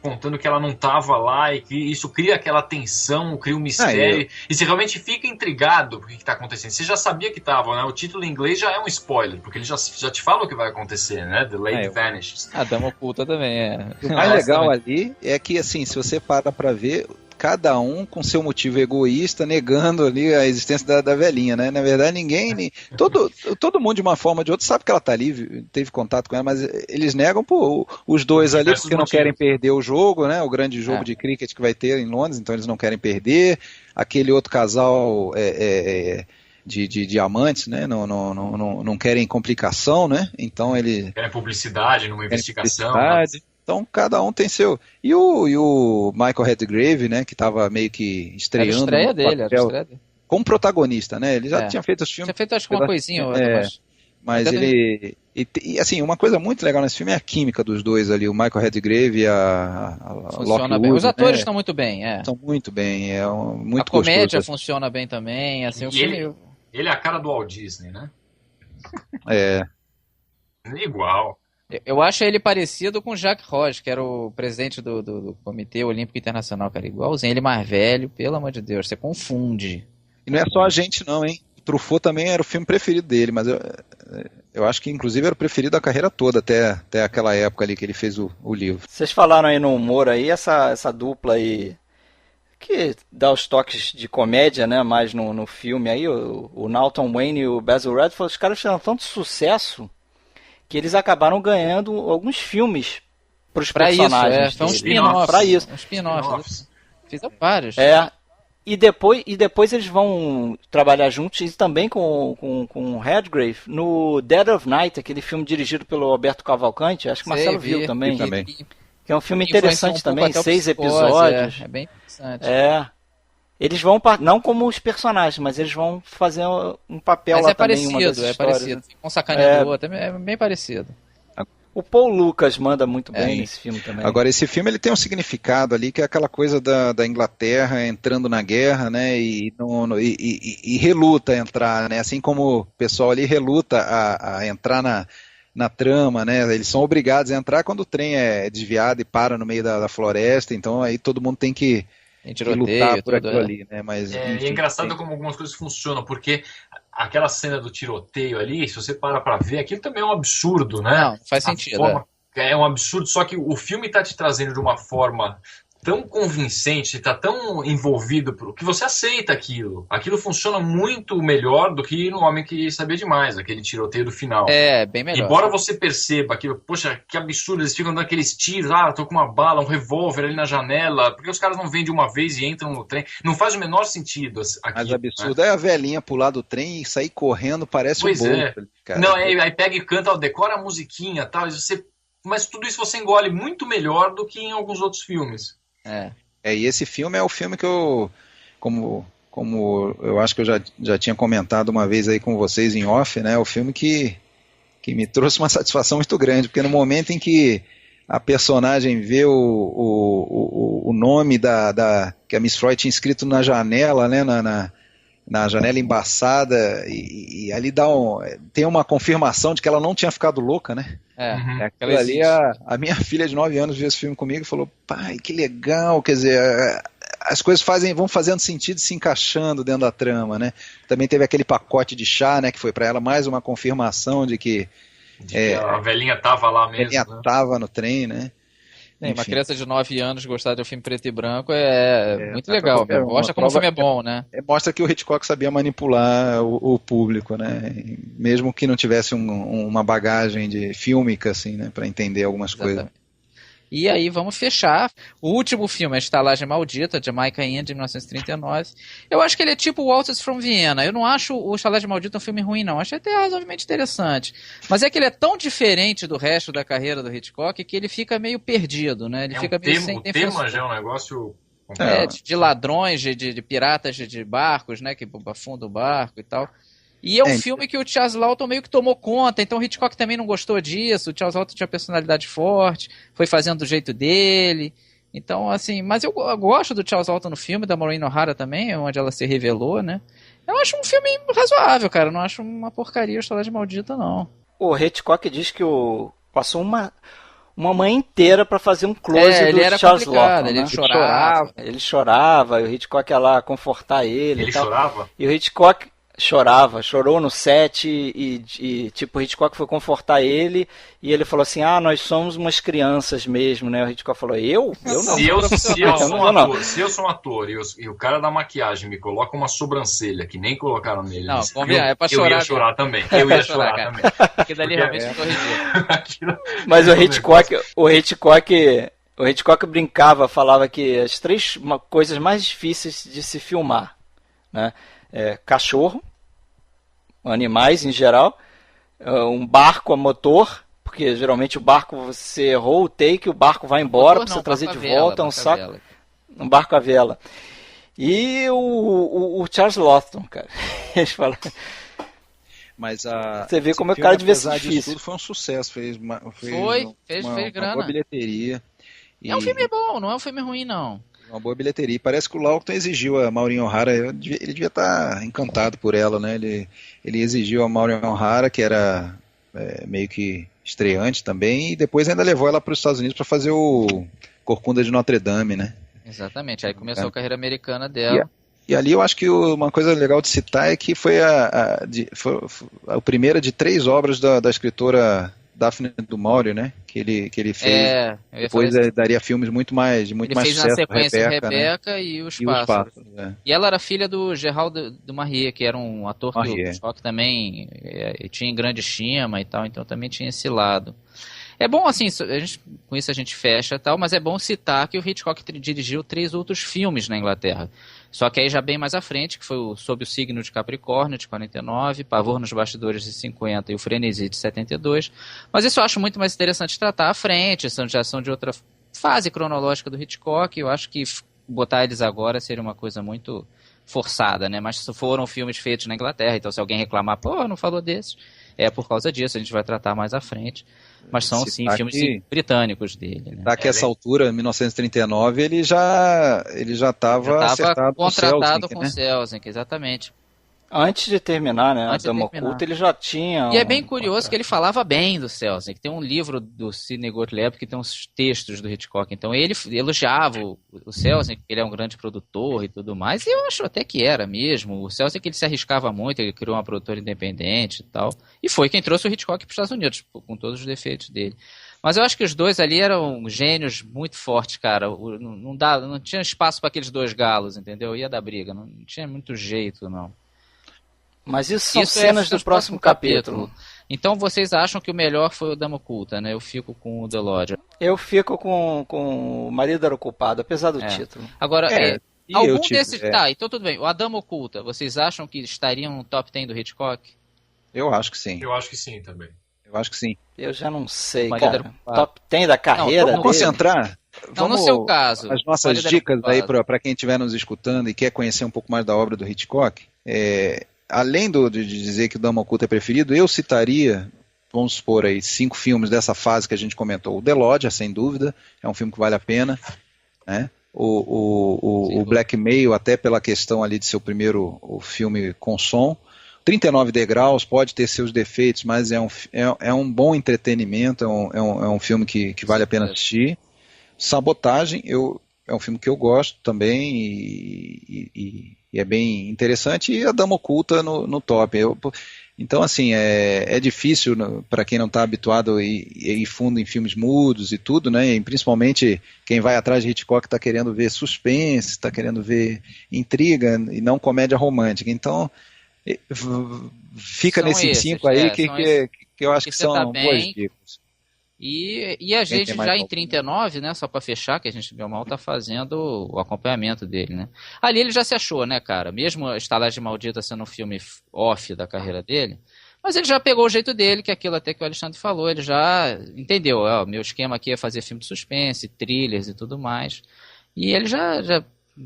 contando que ela não tava lá, e que isso cria aquela tensão, cria um mistério, e você realmente fica intrigado com o que tá acontecendo. Você já sabia que tava, né? O título em inglês já é um spoiler, porque ele já te fala o que vai acontecer, né? The Lady Vanishes. A Dama Oculta também O mais legal ali é que, assim, se você para pra ver, cada um com seu motivo egoísta, negando ali a existência da velhinha, né? Na verdade, todo mundo de uma forma ou de outra sabe que ela tá ali, teve contato com ela, mas eles negam os dois ali porque não querem perder o jogo, né? O grande jogo de cricket que vai ter em Londres, então eles não querem perder. Aquele outro casal de amantes, né? Não querem complicação, né? Então eles querem publicidade numa investigação. Então cada um tem seu. E o Michael Redgrave, né, que estava meio que estreando. Era a estreia dele. Como protagonista, né? Ele já tinha feito os filmes. Tinha feito acho que uma coisinha. Mas ele. E assim, uma coisa muito legal nesse filme é a química dos dois ali, o Michael Redgrave e a funciona bem. Os atores estão muito bem, Estão muito bem, muito a comédia gostoso. Funciona bem também, assim, o filme... Ele é a cara do Walt Disney, né? Igual. Eu acho ele parecido com o Jacques Roche, que era o presidente do Comitê Olímpico Internacional, cara, igualzinho, ele mais velho, pelo amor de Deus, você confunde. E não é só a gente não, hein? O Truffaut também era o filme preferido dele, mas eu acho que inclusive era o preferido da carreira toda, até aquela época ali que ele fez o livro. Vocês falaram aí no humor aí, essa dupla aí, que dá os toques de comédia, né, mais no filme aí, o Nathan Wayne e o Basil Radford, os caras fizeram tanto sucesso que eles acabaram ganhando alguns filmes pros personagens. Foi um spin-off. Pra isso. Um spin-off. Fizeram vários. E depois eles vão trabalhar juntos e também com o Redgrave no Dead of Night, aquele filme dirigido pelo Alberto Cavalcante, acho que o Marcelo viu também. Que é um filme interessante também, 6 episódios. É bem interessante. Eles vão, não como os personagens, mas eles vão fazer um papel lá também. Mas é parecido. Um sacaneando o outro, é bem parecido. O Paul Lucas manda muito bem nesse filme também. Agora, esse filme ele tem um significado ali, que é aquela coisa da Inglaterra entrando na guerra, né, e reluta a entrar, né, assim como o pessoal ali reluta a entrar na trama, né, eles são obrigados a entrar quando o trem é desviado e para no meio da floresta, então aí todo mundo tem que lutar por aquilo ali, né, mas... enfim, é engraçado como algumas coisas funcionam, porque aquela cena do tiroteio ali, se você para pra ver, aquilo também é um absurdo, né? Não, faz sentido. É um absurdo, só que o filme tá te trazendo de uma forma tão convincente, está tão envolvido que você aceita aquilo. Aquilo funciona muito melhor do que no Homem que Sabia Demais, aquele tiroteio do final. É, bem melhor. Embora você perceba aquilo, poxa, que absurdo, eles ficam dando aqueles tiros, tô com uma bala, um revólver ali na janela, porque os caras não vêm de uma vez e entram no trem. Não faz o menor sentido aquilo. Mas absurdo, né? É a velhinha pular do trem e sair correndo, parece um bobo. Cara. Não, aí pega e canta, decora a musiquinha e tal, mas tudo isso você engole muito melhor do que em alguns outros filmes. E esse filme é o filme que eu, como eu acho que eu já tinha comentado uma vez aí com vocês em off, né, o filme que que me trouxe uma satisfação muito grande, porque no momento em que a personagem vê o nome que a Miss Freud tinha escrito na janela, né, na janela embaçada, e ali tem uma confirmação de que ela não tinha ficado louca, né? Aquilo ali, a minha filha de 9 anos viu esse filme comigo e falou, pai, que legal, quer dizer, as coisas vão fazendo sentido, se encaixando dentro da trama, né? Também teve aquele pacote de chá, né, que foi para ela mais uma confirmação de que a velhinha tava lá mesmo. A velhinha tava no trem, né? Uma criança de 9 anos gostar de um filme preto e branco é muito legal. Mostra como o filme é bom, né? Mostra que o Hitchcock sabia manipular o público, né? Mesmo que não tivesse uma bagagem fílmica, assim, né? Para entender algumas coisas. E aí vamos fechar. O último filme, A Estalagem Maldita, de Jamaica Inn, de 1939. Eu acho que ele é tipo Waltz from Vienna. Eu não acho o Estalagem Maldita um filme ruim, não. Acho até razoavelmente interessante. Mas é que ele é tão diferente do resto da carreira do Hitchcock que ele fica meio perdido, né? Ele fica meio sem... O tema já é um negócio... de ladrões, de piratas de barcos, né? Que afundam o barco e tal. E é um filme que o Charles Lawton meio que tomou conta, então o Hitchcock também não gostou disso, o Charles Lawton tinha personalidade forte, foi fazendo do jeito dele, então assim, mas eu gosto do Charles Lawton no filme, da Maureen O'Hara também, onde ela se revelou, né? Eu acho um filme razoável, cara, não acho uma porcaria o Estalagem Maldita, não. O Hitchcock diz que passou uma manhã inteira para fazer um close do Charles Lawton, ele né? chorava. Ele chorava, e o Hitchcock ia lá confortar ele. Ele chorava? E o Hitchcock chorou no set e tipo, o Hitchcock foi confortar ele e ele falou assim, nós somos umas crianças mesmo, né? O Hitchcock falou, eu não. Se eu sou um ator e o cara da maquiagem me coloca uma sobrancelha que nem colocaram nele, não, é pra chorar, eu ia chorar também. Eu ia chorar também. Porque dali realmente ficou ridículo. Mas o Hitchcock brincava, falava que as 3 coisas mais difíceis de se filmar, né? Cachorro, animais em geral, um barco a motor, porque geralmente o barco você errou o take, o barco vai embora, para você trazer de volta, um saco, um barco a vela. E o Charles Lawton, cara, eles falam. Mas você vê como o cara devia ser difícil. Tudo foi um sucesso, fez grana. Uma boa bilheteria. É um filme bom, não é um filme ruim, não. Uma boa bilheteria. E parece que o Lawton exigiu a Maureen O'Hara, ele devia estar encantado por ela, né? Ele exigiu a Maureen O'Hara, que era meio que estreante também, e depois ainda levou ela para os Estados Unidos para fazer o Corcunda de Notre Dame, né? Exatamente, aí começou a carreira americana dela. E ali eu acho que uma coisa legal de citar é que foi a primeira de 3 obras da escritora Daphne du Maurier, né? Que ele fez. Depois daria filmes muito mais ele mais fez sucesso. Na sequência Rebeca, né? e Os Pássaros. E ela era filha do Gerald du Maurier, que era um ator que o Hitchcock também tinha em grande estima e tal, então também tinha esse lado. É bom, assim, com isso a gente fecha e tal, mas é bom citar que o Hitchcock dirigiu 3 outros filmes na Inglaterra. Só que aí já bem mais à frente, que foi o Sob o Signo de Capricórnio, de 49, Pavor nos Bastidores, de 50 e o Frenesi, de 72. Mas isso eu acho muito mais interessante tratar à frente, já são de outra fase cronológica do Hitchcock. Eu acho que botar eles agora seria uma coisa muito forçada, né? Mas foram filmes feitos na Inglaterra, então se alguém reclamar, não falou desses, é por causa disso, a gente vai tratar mais à frente. Mas são, sim, filmes britânicos dele. Né? Daqui a essa altura, em 1939, ele já estava acertado contratado com o Selznick, exatamente. Antes de terminar, né? A Dama Oculta, ele já tinha... E é bem curioso que ele falava bem do Selznick. Tem um livro do Sidney Gottlieb que tem uns textos do Hitchcock. Então ele elogiava o Selznick, ele é um grande produtor e tudo mais. E eu acho até que era mesmo. O Selznick, ele se arriscava muito, ele criou uma produtora independente e tal. E foi quem trouxe o Hitchcock para os Estados Unidos, com todos os defeitos dele. Mas eu acho que os dois ali eram gênios muito fortes, cara. Não tinha espaço para aqueles 2 galos, entendeu? Ia dar briga, não tinha muito jeito, não. Mas isso são cenas do próximo capítulo. Então vocês acham que o melhor foi o Dama Oculta, né? Eu fico com o The Lodger. Eu fico com o Marido Era o Culpado, apesar do título. Agora, algum desses... Tá, então tudo bem. A Dama Oculta, vocês acham que estariam no top 10 do Hitchcock? Eu acho que sim. Eu acho que sim também. Eu acho que sim. Eu já não sei, cara. Top 10 da carreira dele. Vamos concentrar. Não, no seu caso. As nossas dicas aí para quem estiver nos escutando e quer conhecer um pouco mais da obra do Hitchcock, além de dizer que o Dama Oculta é preferido, eu citaria vamos supor aí, 5 filmes dessa fase que a gente comentou. O The Lodger, sem dúvida, é um filme que vale a pena, né? O Blackmail, até pela questão ali de ser o primeiro filme com som. 39 Degraus pode ter seus defeitos, mas é um bom entretenimento, é um filme que vale a pena assistir. Sabotagem, é um filme que eu gosto também e é bem interessante. E A Dama Oculta no top. Então, assim, é difícil para quem não está habituado a ir fundo em filmes mudos e tudo, né? E principalmente quem vai atrás de Hitchcock está querendo ver suspense, está querendo ver intriga e não comédia romântica. Então, fica nesses 5 aí que eu acho que são boas dicas. E a gente já em 39, né, só para fechar, que a gente mal tá fazendo o acompanhamento dele, né? Ali ele já se achou, né, cara? Mesmo a Estalagem Maldita sendo um filme off da carreira dele, mas ele já pegou o jeito dele, que é aquilo até que o Alexandre falou, ele já entendeu, meu esquema aqui é fazer filme de suspense, thrillers e tudo mais. E ele já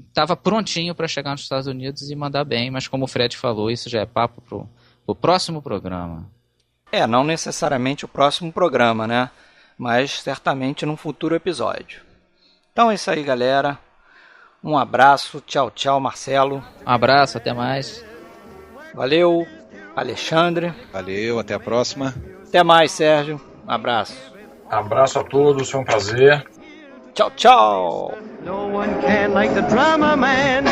estava prontinho para chegar nos Estados Unidos e mandar bem, mas como o Fred falou, isso já é papo pro próximo programa. Não necessariamente o próximo programa, né? Mas certamente num futuro episódio. Então é isso aí, galera. Um abraço. Tchau, tchau, Marcelo. Um abraço, até mais. Valeu, Alexandre. Valeu, até a próxima. Até mais, Sérgio. Um abraço. Abraço a todos, foi um prazer. Tchau, tchau. No one can like the drama man.